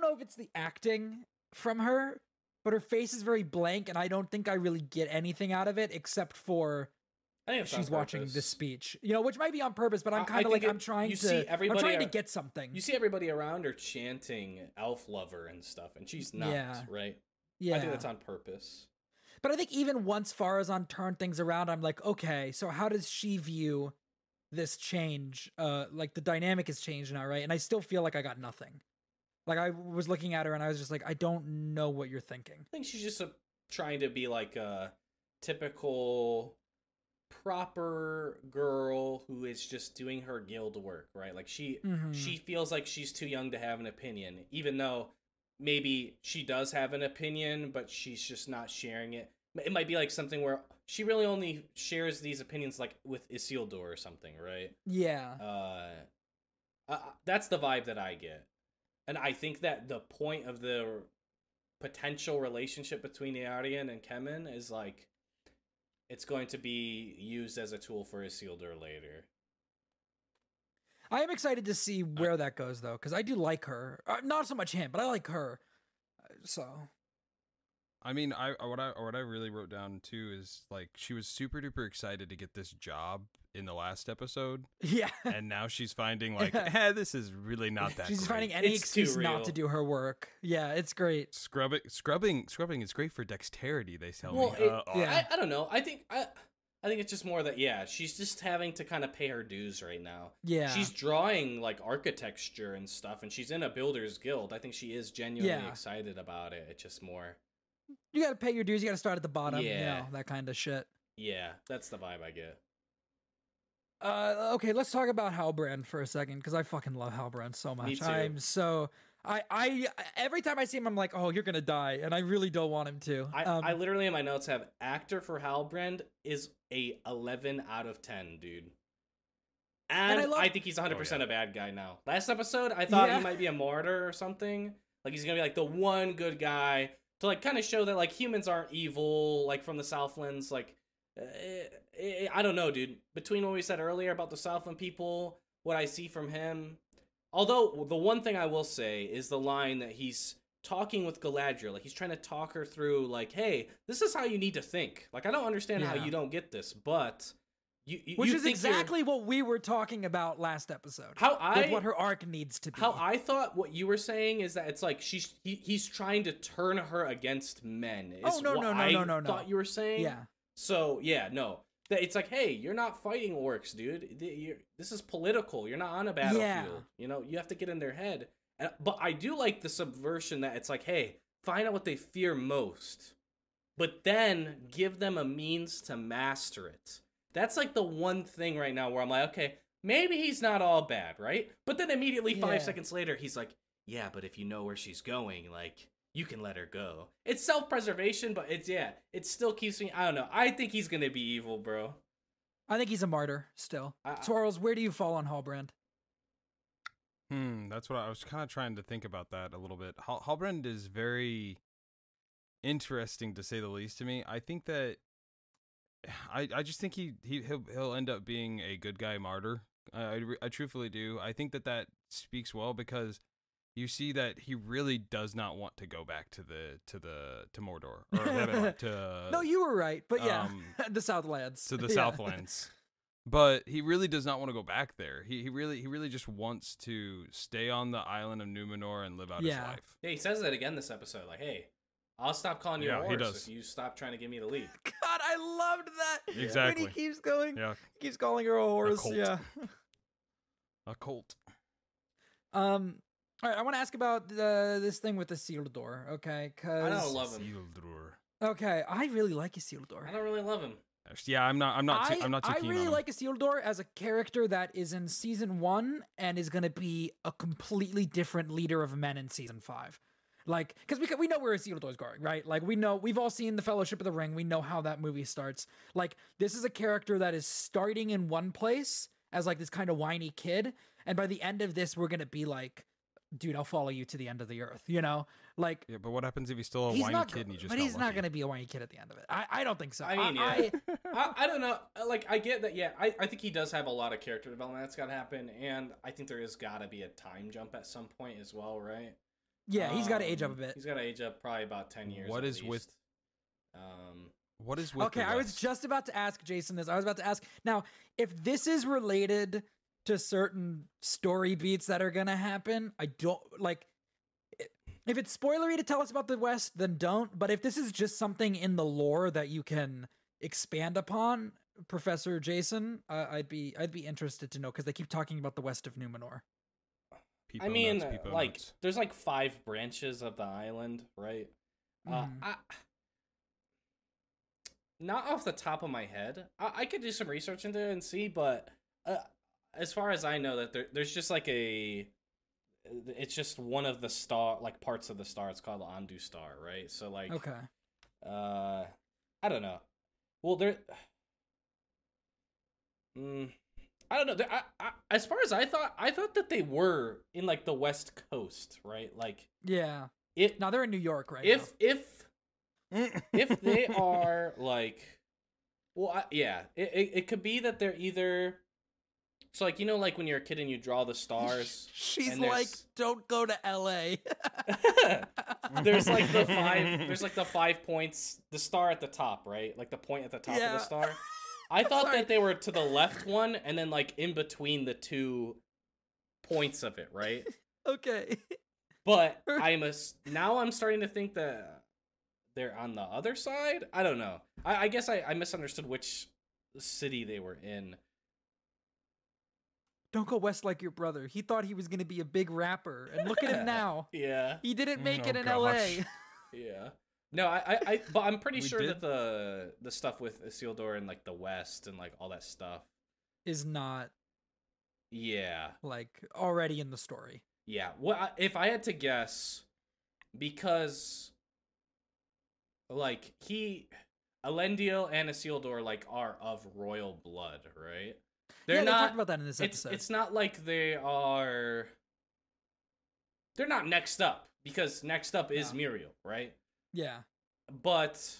know if it's the acting from her, but her face is very blank, and I don't think I really get anything out of it except for she's watching this speech, you know, which might be on purpose, but I'm kind of like, I'm trying to get something. You see everybody around her chanting elf lover and stuff, and she's not, right? Yeah. I think that's on purpose. But I think even once Farazan turned things around, I'm like, okay, so how does she view this change? Like, the dynamic has changed now, right? And I still feel like I got nothing. Like, I was looking at her and I was just like, I don't know what you're thinking. I think she's just trying to be like a typical proper girl who is just doing her guild work, right? Like, she feels like she's too young to have an opinion, even though maybe she does have an opinion, but she's just not sharing it. It might be like something where she really only shares these opinions like with Isildur or something, right? Yeah. That's the vibe that I get. And I think that the point of the potential relationship between Aardian and Kemen is like, it's going to be used as a tool for Isildur later. I am excited to see where that goes, though, because I do like her. Not so much him, but I like her. So, I mean, what I really wrote down too is like, she was super duper excited to get this job in the last episode. Yeah. And now she's finding like, this is really not that She's great. finding any excuse not to do her work. Yeah, it's great. Scrubbing is great for dexterity, they tell me. I don't know. I I think it's just more that, yeah, she's just having to kind of pay her dues right now. Yeah. She's drawing, like, architecture and stuff, and she's in a builder's guild. I think she is genuinely excited about it. It's just more... You gotta pay your dues. You gotta start at the bottom. Yeah. You know, that kind of shit. Yeah, that's the vibe I get. Okay, let's talk about Halbrand for a second, because I fucking love Halbrand so much. Me too. I'm so... I every time I see him, I'm like, oh, you're gonna die, and I really don't want him to. I literally in my notes have actor for Halbrand is a 11 out of 10, dude. And I think he's 100% a bad guy now. Last episode, I thought he might be a martyr or something. Like, he's gonna be like the one good guy to like kind of show that like humans aren't evil, like from the Southlands. Like, I don't know, dude. Between what we said earlier about the Southland people, what I see from him. Although, the one thing I will say is the line that he's talking with Galadriel. Like, he's trying to talk her through, like, hey, this is how you need to think. Like, I don't understand how you don't get this, but... Which is exactly what we were talking about last episode. What her arc needs to be. How I thought what you were saying is that it's like he's trying to turn her against men. No. I thought you were saying. Yeah. So, yeah, no. It's like, hey, you're not fighting orcs, dude. This is political. You're not on a battlefield. Yeah. You know, you have to get in their head. But I do like the subversion that it's like, hey, find out what they fear most, but then give them a means to master it. That's like the one thing right now where I'm like, okay, maybe he's not all bad, right? But then immediately 5 seconds later, he's like, yeah, but if you know where she's going, like, you can let her go. It's self-preservation, but it still keeps me, I don't know. I think he's gonna be evil, bro. I think he's a martyr still. Charles, where do you fall on Halbrand? That's what I was kind of trying to think about that a little bit. Halbrand is very interesting to say the least to me. I think that I just think he'll end up being a good guy martyr. I truthfully do. I think that speaks well because you see that he really does not want to go back to Mordor or to. No, you were right, but yeah, the Southlands. To the Southlands. But he really does not want to go back there. He really just wants to stay on the island of Numenor and live out his life. Yeah, he says that again this episode. Like, hey, I'll stop calling you a horse if you stop trying to get me to leave. God, I loved that. Exactly. When he keeps going. Yeah. He keeps calling her a horse. Yeah. A colt. All right, I want to ask about this thing with the Isildur, okay? I don't love him. Isildur. Okay, I really like Isildur. I don't really love him. Yeah, I'm not too keen on him. I really like Isildur as a character that is in season 1 and is going to be a completely different leader of men in season 5. Like, because we know where Isildur is going, right? Like, we've all seen the Fellowship of the Ring. We know how that movie starts. Like, this is a character that is starting in one place as like this kind of whiny kid, and by the end of this, we're gonna be like, dude, I'll follow you to the end of the earth, you know? Like, yeah, but what happens if he's still a whiny kid and he just? But he's not gonna be a whiny kid at the end of it. I don't think so. I mean, I don't know. Like, I get that. Yeah, I think he does have a lot of character development that's got to happen, and I think there is got to be a time jump at some point as well, right? Yeah, he's got to age up a bit. He's got to age up probably about 10 years. What is with? What is with? Okay, I was just about to ask Jason this. I was about to ask now if this is related to certain story beats that are gonna happen. I don't like. If it's spoilery to tell us about the West, then don't. But if this is just something in the lore that you can expand upon, Professor Jason, I'd be interested to know because they keep talking about the West of Numenor. I mean, like, there's like 5 branches of the island, right? Not off the top of my head. I could do some research into it and see, but as far as I know, that there's just like it's just one of the parts of the star. It's called the Andu star, right? So like, okay. I don't know. Well, I don't know. As far as I thought that they were in like the West Coast, right? Like, yeah. Now they're in New York, right? If they are like, well, it could be that they're either. So like, you know, like when you're a kid and you draw the stars. She's like, don't go to LA. There's like the 5 points, the star at the top, right? Like the point at the top of the star. I thought that they were to the left one and then like in between the 2 points of it, right? Okay. But now I'm starting to think that they're on the other side. I don't know. I guess I misunderstood which city they were in. Don't go west like your brother. He thought he was going to be a big rapper, and look at him now. Yeah. He didn't make it in gosh. LA. Yeah. No, but I'm pretty sure that the stuff with Isildur and like the West and like all that stuff is not like already in the story. Yeah. Well, if I had to guess, because like Elendil and Isildur like are of royal blood, right? They're they not, talked about that in this episode. It's not like they're not next up, because next up is Muriel, right? Yeah. But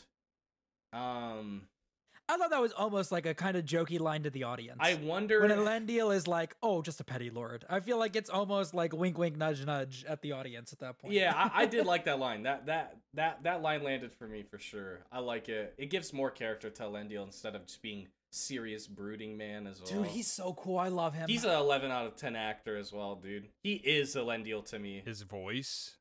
I thought that was almost like a kind of jokey line to the audience. I wonder when Elendil is like, "Oh, just a petty lord." I feel like it's almost like wink, wink, nudge, nudge at the audience at that point. Yeah, I did like that line. That line landed for me for sure. I like it. It gives more character to Elendil instead of just being serious brooding man as well. Dude, he's so cool. I love him. He's an 11 out of 10 actor as well, dude. He is Elendil to me. His voice.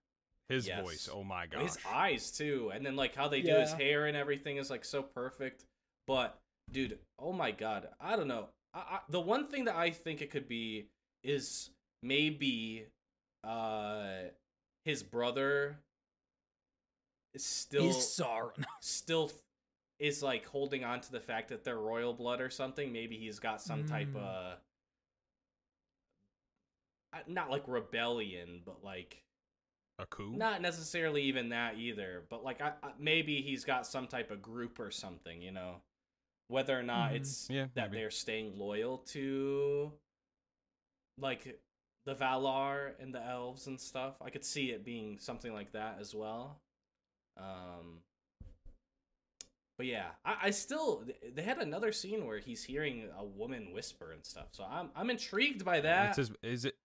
Voice. Oh my gosh. His eyes too, and then like how they do his hair and everything is like so perfect. But dude, oh my god, I don't know. The one thing that I think it could be is maybe his brother is still is like holding on to the fact that they're royal blood or something. Maybe he's got some type of not like rebellion, but like a coup? Not necessarily even that either, but like maybe he's got some type of group or something, you know. Whether or not it's that maybe they're staying loyal to like the Valar and the elves and stuff. I could see it being something like that as well. But yeah, I still, they had another scene where he's hearing a woman whisper and stuff. So I'm intrigued by that. Is it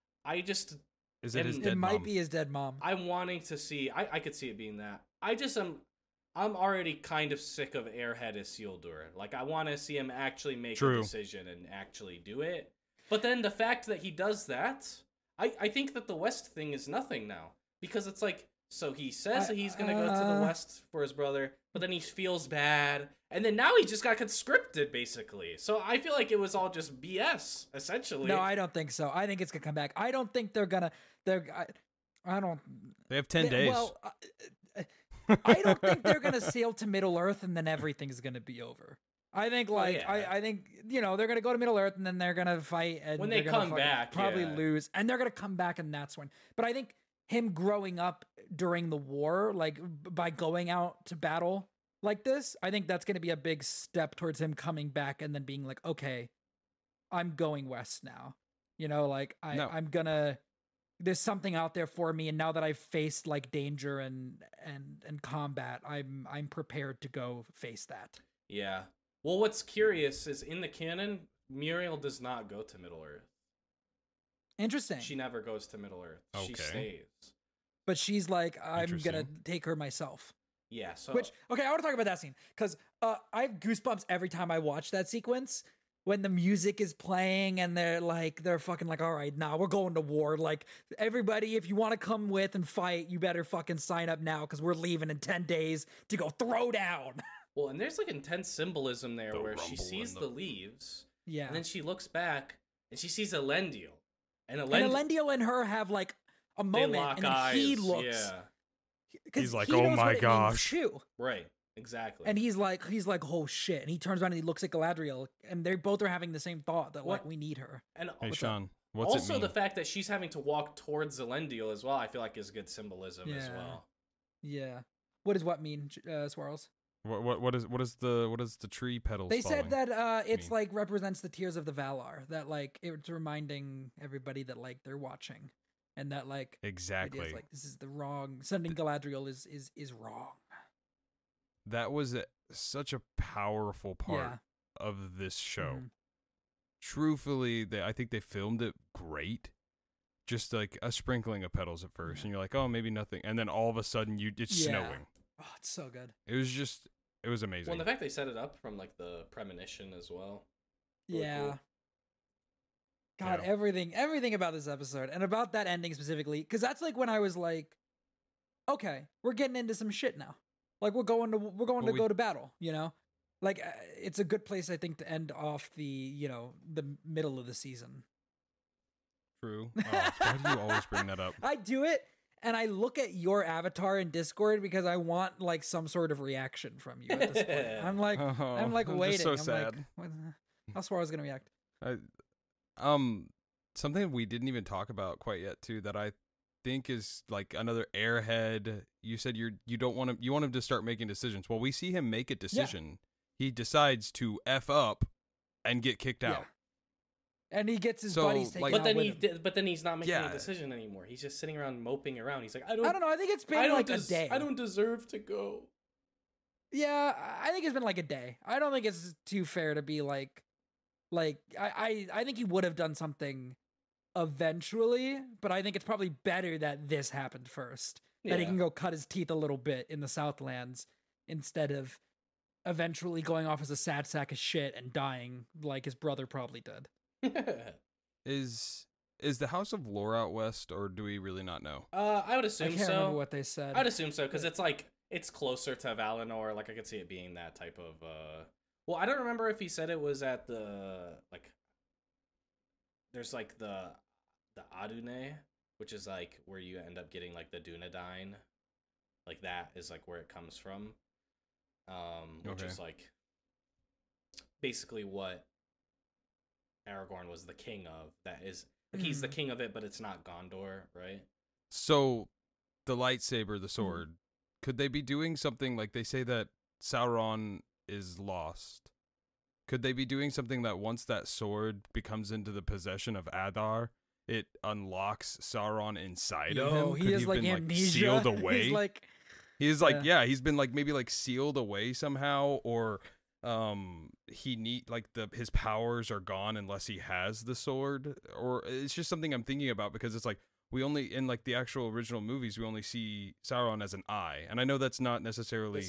his dead mom? It might be his dead mom. I'm wanting to see. I could see it being that. I'm already kind of sick of Airhead Isildur. Like, I want to see him actually make a decision and actually do it. But then the fact that he does that, I think that the West thing is nothing now. Because it's like, so he says that he's going to go to the West for his brother, but then he feels bad. And then now he just got conscripted, basically. So I feel like it was all just BS, essentially. No, I don't think so. I think it's going to come back. I don't think they're going to... They have 10 days. Well... I don't think they're gonna sail to Middle Earth and then everything's gonna be over. I think I think they're gonna go to Middle Earth and then they're gonna fight and when they come back probably lose and they're gonna come back and that's when. But I think him growing up during the war, like by going out to battle like this, I think that's gonna be a big step towards him coming back and then being like, okay, I'm going west now. You know, like I'm gonna. There's something out there for me, and now that I've faced like danger and combat, I'm prepared to go face that. Yeah. Well, what's curious is in the canon, Muriel does not go to Middle Earth. Interesting. She never goes to Middle Earth. Okay. She stays. But she's like, I'm gonna take her myself. Yeah. So. I want to talk about that scene because I have goosebumps every time I watch that sequence. When the music is playing and they're fucking like, all right, now we're going to war. Like, everybody, if you want to come with and fight, you better fucking sign up now because we're leaving in 10 days to go throw down. Well, and there's like intense symbolism there where she sees the leaves. Yeah. And then she looks back and she sees Elendil. And Elendil and her have like a moment and then he looks. Yeah. He's like, oh my gosh. Right. Exactly. And he's like, oh shit. And he turns around and he looks at Galadriel, and they both are having the same thought that like we need her. And hey Sean, what's also it mean? The fact that she's having to walk towards Elendil as well, I feel like is good symbolism as well. Yeah. What does what mean, Swirls? What is the tree petals? They said that it's like represents the tears of the Valar. That like it's reminding everybody that like they're watching, and that like exactly it is, like this is the wrong. Sending Galadriel is wrong. That was such a powerful part of this show. Mm-hmm. Truthfully, I think they filmed it great. Just like a sprinkling of petals at first, and you're like, oh, maybe nothing. And then all of a sudden, it's snowing. Oh, it's so good. It was amazing. Well, and the fact they set it up from like the premonition as well. Really cool. God, everything about this episode and about that ending specifically, because that's like when I was like, okay, we're getting into some shit now. Like we're going to go to battle, you know? like it's a good place, I think, to end off the the middle of the season. True. Oh, why do you always bring that up? I do it, and I look at your avatar in Discord because I want like some sort of reaction from you at this point. I'm like I'm waiting. just so I'm sad. like, how Swirl's gonna react? Something we didn't even talk about quite yet too that I think is like another airhead. You said you want him to start making decisions. Well, we see him make a decision. Yeah. He decides to F up and get kicked out. And he gets his buddies taken out. But then he's not making a decision anymore. He's just sitting around moping around. He's like, I don't know. I think it's been like a day. I don't deserve to go. Yeah, I think it's been like a day. I don't think it's too fair to be like I think he would have done something eventually, but I think it's probably better that this happened first. Yeah. That he can go cut his teeth a little bit in the Southlands instead of eventually going off as a sad sack of shit and dying like his brother probably did. Is the House of Lore out west, or do we really not know? I would assume so. I can't remember what they said. I'd assume so, because it's closer to Valinor. Like, I could see it being that type of well, I don't remember if he said it was at the there's like the Adune, which is like where you end up getting like the Dunedain. Like, that is like where it comes from. Which is like basically what Aragorn was the king of. That is, like, he's the king of it, but it's not Gondor, right? So, the lightsaber, the sword, could they be doing something like they say that Sauron is lost? Could they be doing something that once that sword becomes into the possession of Adar, it unlocks Sauron inside of him? He has like amnesia. Sealed away. He's he's been like maybe like sealed away somehow, or his powers are gone unless he has the sword, or it's just something I'm thinking about, because it's like we only, in like the actual original movies, we only see Sauron as an eye, and I know that's not necessarily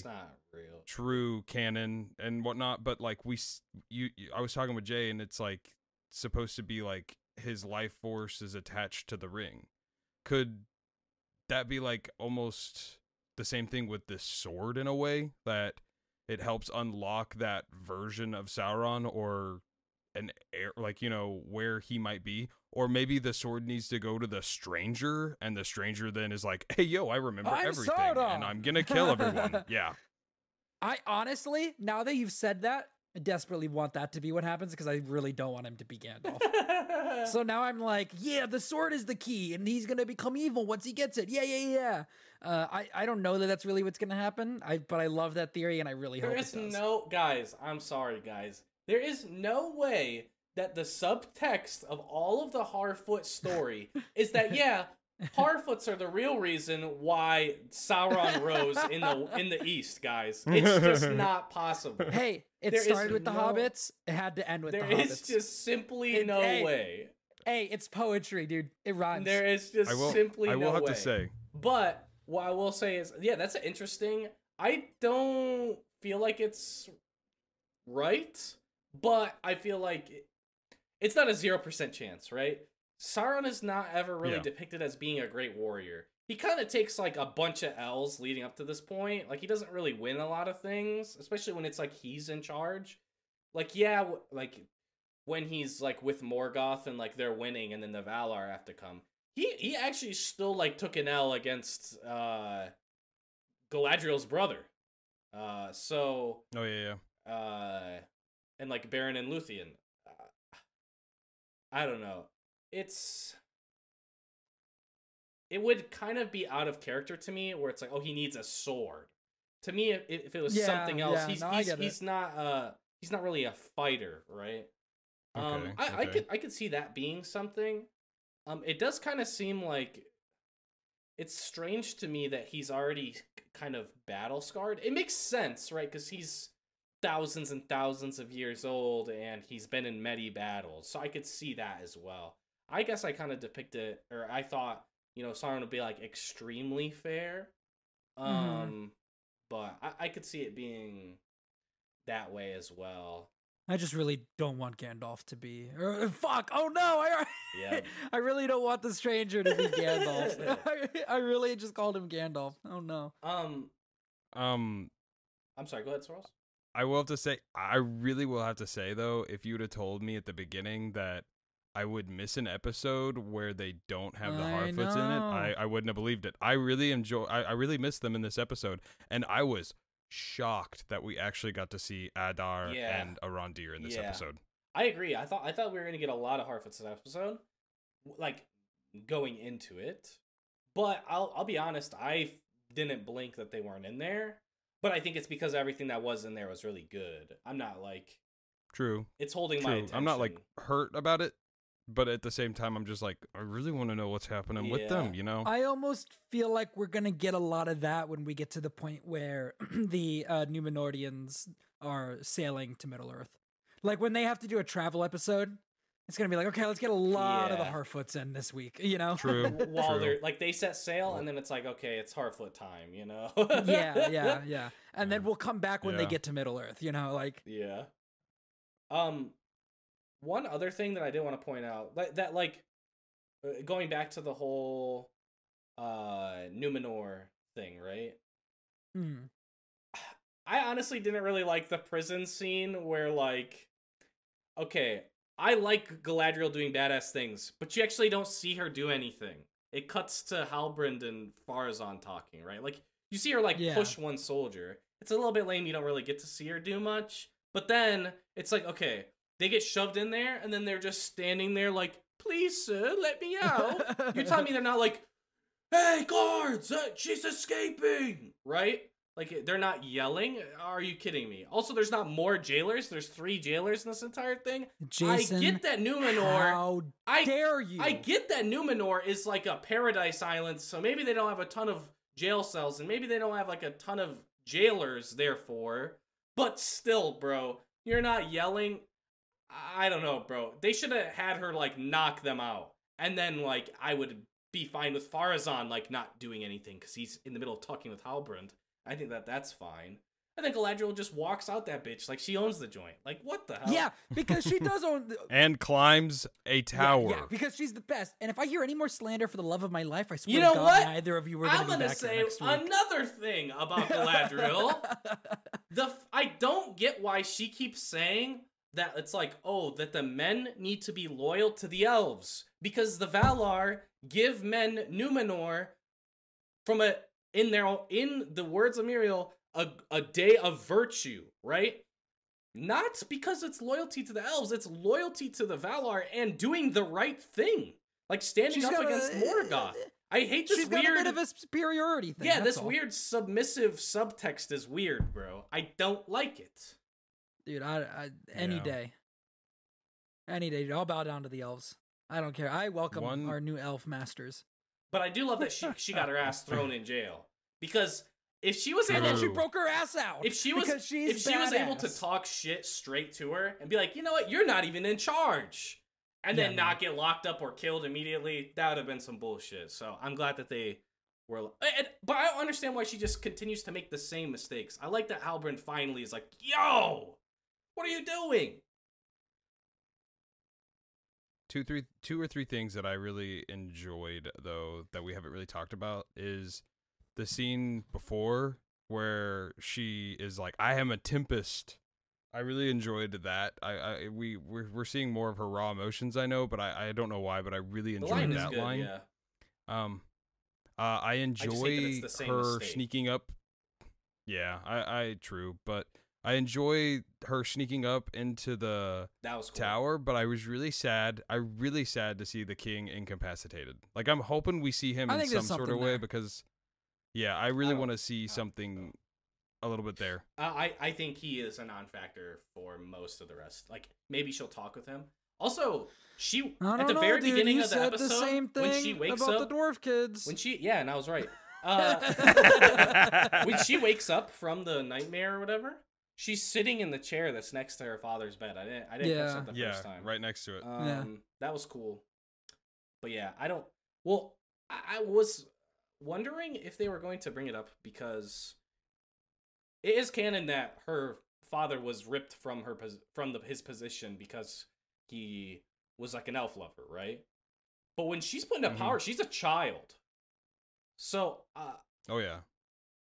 real true canon and whatnot, but like I was talking with Jay, and it's like supposed to be like his life force is attached to the ring. Could that be like almost the same thing with this sword in a way, that it helps unlock that version of Sauron, or where he might be? Or maybe the sword needs to go to the stranger, and the stranger then is like, hey, yo, I remember everything, Sauron, and I'm gonna kill everyone. Yeah. I honestly, now that you've said that, I desperately want that to be what happens, because I really don't want him to be Gandalf. So now I'm like, yeah, the sword is the key, and he's gonna become evil once he gets it. Yeah. I don't know that that's really what's gonna happen. But I love that theory, and I really hope it does. Guys, I'm sorry, guys. There is no way that the subtext of all of the Harfoot story is that, Harfoots are the real reason why Sauron rose in the east, guys. It's just not possible. Hey, it started with the hobbits. It had to end with the hobbits. There is just simply no way. Hey, it's poetry, dude. It rhymes. There is just simply no way. I will have to say. But what I will say is, that's interesting. I don't feel like it's right, but I feel like it's not a 0% chance, right? Sauron is not ever really depicted as being a great warrior. He kind of takes like a bunch of L's leading up to this point. Like, he doesn't really win a lot of things, especially when it's like he's in charge. Like, like when he's like with Morgoth and like they're winning, and then the Valar have to come. He actually still like took an L against Galadriel's brother. And like Beren and Luthien. I don't know. It would kind of be out of character to me, where it's like, oh, he needs a sword. To me, if it was something else, he's not really a fighter, right? I could see that being something. It does kind of seem like it's strange to me that he's already kind of battle scarred. It makes sense, right? Because he's thousands and thousands of years old, and he's been in many battles, so I could see that as well. I guess I kind of depicted, or I thought, Sauron would be like extremely fair, but I could see it being that way as well. I just really don't want Gandalf to be. Fuck! Oh no! I really don't want the stranger to be Gandalf. I really just called him Gandalf. Oh no. I'm sorry. Go ahead, Soros. I will have to say, I really will have to say though, if you would have told me at the beginning that I would miss an episode where they don't have the Harfoots in it, I wouldn't have believed it. I really I really missed them in this episode, and I was shocked that we actually got to see Adar and Arondir in this episode. I agree. I thought we were gonna get a lot of Harfoots this episode, like going into it. But I'll be honest, I didn't blink that they weren't in there. But I think it's because everything that was in there was really good. I'm not like true. It's holding my attention. I'm not like hurt about it, but at the same time, I'm just like I really want to know what's happening with them. You know, I almost feel like we're gonna get a lot of that when we get to the point where the Numenorians are sailing to Middle Earth. Like when they have to do a travel episode. It's going to be like, okay, let's get a lot of the Harfoots in this week, you know? True. While they're like, they set sail and then it's like, okay, it's Harfoot time, you know? yeah. And then we'll come back when they get to Middle Earth, you know? Like, yeah. One other thing that I did want to point out, going back to the whole Numenor thing, right? Mm. I honestly didn't really like the prison scene where, like, okay, I like Galadriel doing badass things, but you actually don't see her do anything. It cuts to Halbrand and Farazan talking, right? Like, you see her, like, push one soldier. It's a little bit lame, you don't really get to see her do much. But then, it's like, okay, they get shoved in there, and then they're just standing there like, please, sir, let me out. You're telling me they're not like, hey, guards, she's escaping, right? Like, they're not yelling? Are you kidding me? Also, there's not more jailers. There's 3 jailers in this entire thing. Jason, I get that Numenor... How dare you? I get that Numenor is like a paradise island, so maybe they don't have a ton of jail cells, and maybe they don't have like a ton of jailers, therefore. But still, bro, you're not yelling. I don't know, bro. They should have had her, like, knock them out. And then, like, I would be fine with Farazan, like, not doing anything, because he's in the middle of talking with Halbrand. I think that's fine. I think Galadriel just walks out that bitch like she owns the joint. Like, what the hell? Yeah, because she does own... and climbs a tower. Yeah, because she's the best. And if I hear any more slander for the love of my life, I swear you know to God, what? neither of you are going to be back here next week. I'm going to say another thing about Galadriel. I don't get why she keeps saying that it's like, oh, that the men need to be loyal to the elves. Because the Valar give men Numenor from in the words of Muriel, a day of virtue, right? Not because it's loyalty to the elves, it's loyalty to the Valar and doing the right thing. Like standing up against Morgoth. I hate this weird... She's got a bit of a superiority thing. Yeah, this weird submissive subtext is weird, bro. I don't like it. Dude, any day. Any day, dude. I'll bow down to the elves. I don't care. I welcome our new elf masters. But I do love that she got her ass thrown in jail. Because if she was able... And then she broke her ass out. If she was able to talk shit straight to her and be like, you know what, you're not even in charge. And then not get locked up or killed immediately, that would have been some bullshit. So I'm glad that they were... But I don't understand why she just continues to make the same mistakes. I like that Halbrand finally is like, yo, what are you doing? Two or three things that I really enjoyed, though, that we haven't really talked about is the scene before where she is like, I am a tempest. I really enjoyed that. We're seeing more of her raw emotions, I know, but I don't know why, but I really enjoyed that line. Yeah. I enjoy her mistake. sneaking up. Yeah, true, but I enjoy her sneaking up into the tower, but I was really sad. Really sad to see the king incapacitated. Like, I'm hoping we see him in some sort of way because, yeah, I really want to see something a little bit there. I think he is a non-factor for most of the rest. Like, maybe she'll talk with him. Also, at the very beginning of the episode, the same thing when she wakes about up, the dwarf kids. And I was right. When she wakes up from the nightmare or whatever, she's sitting in the chair that's next to her father's bed. I didn't catch that the first time. Right next to it. That was cool. But yeah, I was wondering if they were going to bring it up because it is canon that her father was ripped from his position because he was like an elf lover, right? But when she's put into power, she's a child. So, oh yeah.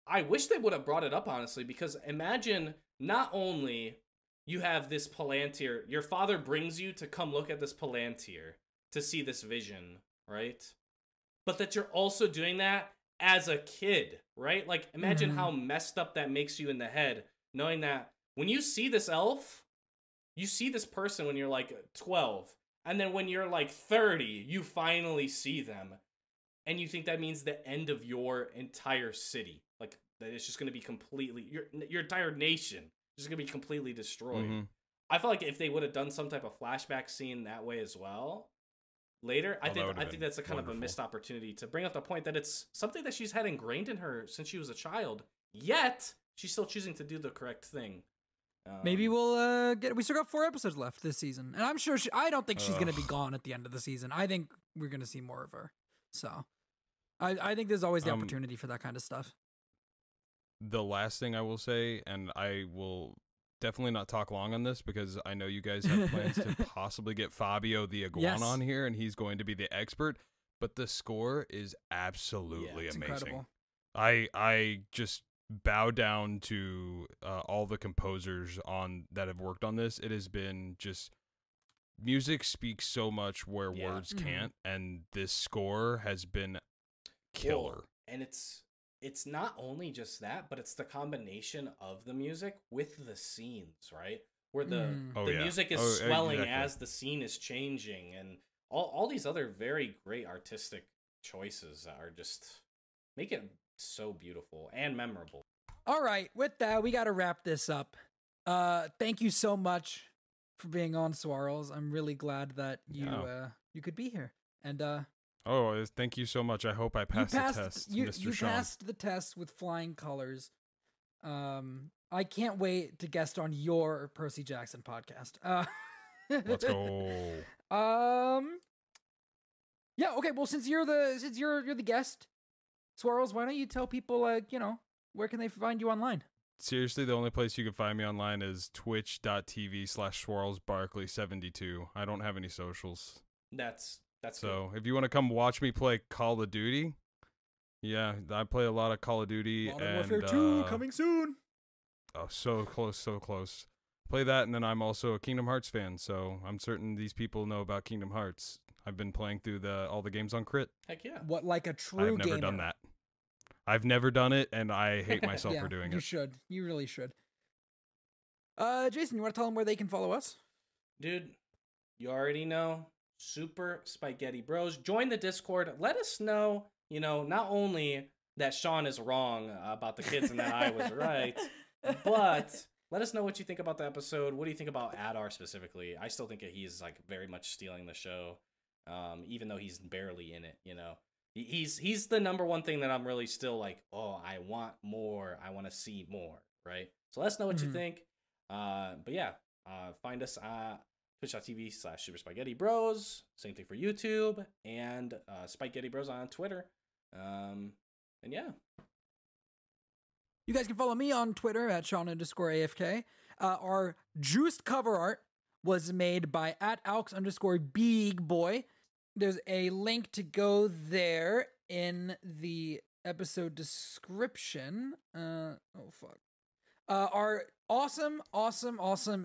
I wish they would have brought it up, honestly, because imagine not only you have this Palantir, your father brings you to come look at this Palantir to see this vision, right? But that you're also doing that as a kid, right? Like, imagine how messed up that makes you in the head, knowing that when you see this elf, you see this person when you're like 12, and then when you're like 30, you finally see them, and you think that means the end of your entire city. Like, that it's just going to be completely, your entire nation is just going to be completely destroyed. I feel like if they would have done some type of flashback scene that way as well, later, I think that's a kind of a missed opportunity to bring up the point that it's something that she's had ingrained in her since she was a child, yet she's still choosing to do the correct thing. Maybe we'll we still got 4 episodes left this season, and I'm sure I don't think she's gonna be gone at the end of the season. I think we're gonna see more of her. So I think there's always the opportunity for that kind of stuff. The last thing I will say, and I will definitely not talk long on this because I know you guys have plans to possibly get Fabio the Iguana on here, and he's going to be the expert. But the score is absolutely amazing. Incredible. I just bow down to all the composers that have worked on this. It has been just, music speaks so much where words can't, and this score has been killer. Well, and it's not only just that, but it's the combination of the music with the scenes, right? Where the music is swelling as the scene is changing, and all these other very great artistic choices that are just make it so beautiful and memorable. All right, with that, we got to wrap this up. Thank you so much for being on, Swarls. I'm really glad that you could be here. And thank you so much. I hope I passed the test, Mr. You Sean. passed the test with flying colors. I can't wait to guest on your Percy Jackson podcast. Let's go. Yeah. Okay. Well, since you're the guest, Swarls, why don't you tell people, where can they find you online? Seriously, the only place you can find me online is twitch.tv/SwarlsBarkley72. I don't have any socials. That's so good. If you want to come watch me play Call of Duty, I play a lot of Call of Duty. Modern Warfare 2 coming soon. Oh, so close, so close. Play that, and then I'm also a Kingdom Hearts fan, so I'm certain these people know about Kingdom Hearts. I've been playing through all the games on Crit. Heck yeah. What, like a true gamer? I've never done that. I've never done it, and I hate myself for doing it. You should. You really should. Jason, you want to tell them where they can follow us? Dude, you already know. Super SpikeGhetti Bros. Join the Discord. Let us know, not only that Sean is wrong about the kids and that I was right, but let us know what you think about the episode. What do you think about Adar specifically? I still think that he's like very much stealing the show, even though he's barely in it, He's the number one thing that I'm really still like, oh, I want more. I want to see more, right? So let us know what you think. But yeah, find us at twitch.tv/Super Bros. Same thing for YouTube, and SpikeGhetti Bros on Twitter. And yeah. You guys can follow me on Twitter at Sean_AFK. Our juiced cover art was made by @Alex_BigBoy. There's a link to go there in the episode description. Our awesome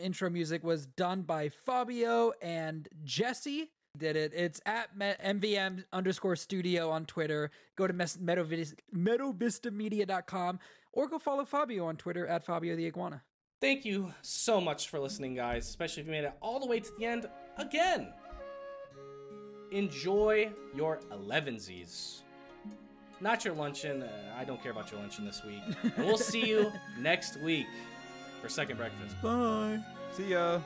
intro music was done by Fabio and Jesse. Did it. It's at MVM_studio on Twitter. Go to MeadowVistaMedia.com or go follow Fabio on Twitter at Fabio the Iguana. Thank you so much for listening, guys, especially if you made it all the way to the end again. Enjoy your 11sies. Not your luncheon. I don't care about your luncheon this week. And we'll see you next week for Second Breakfast. Bye. See ya.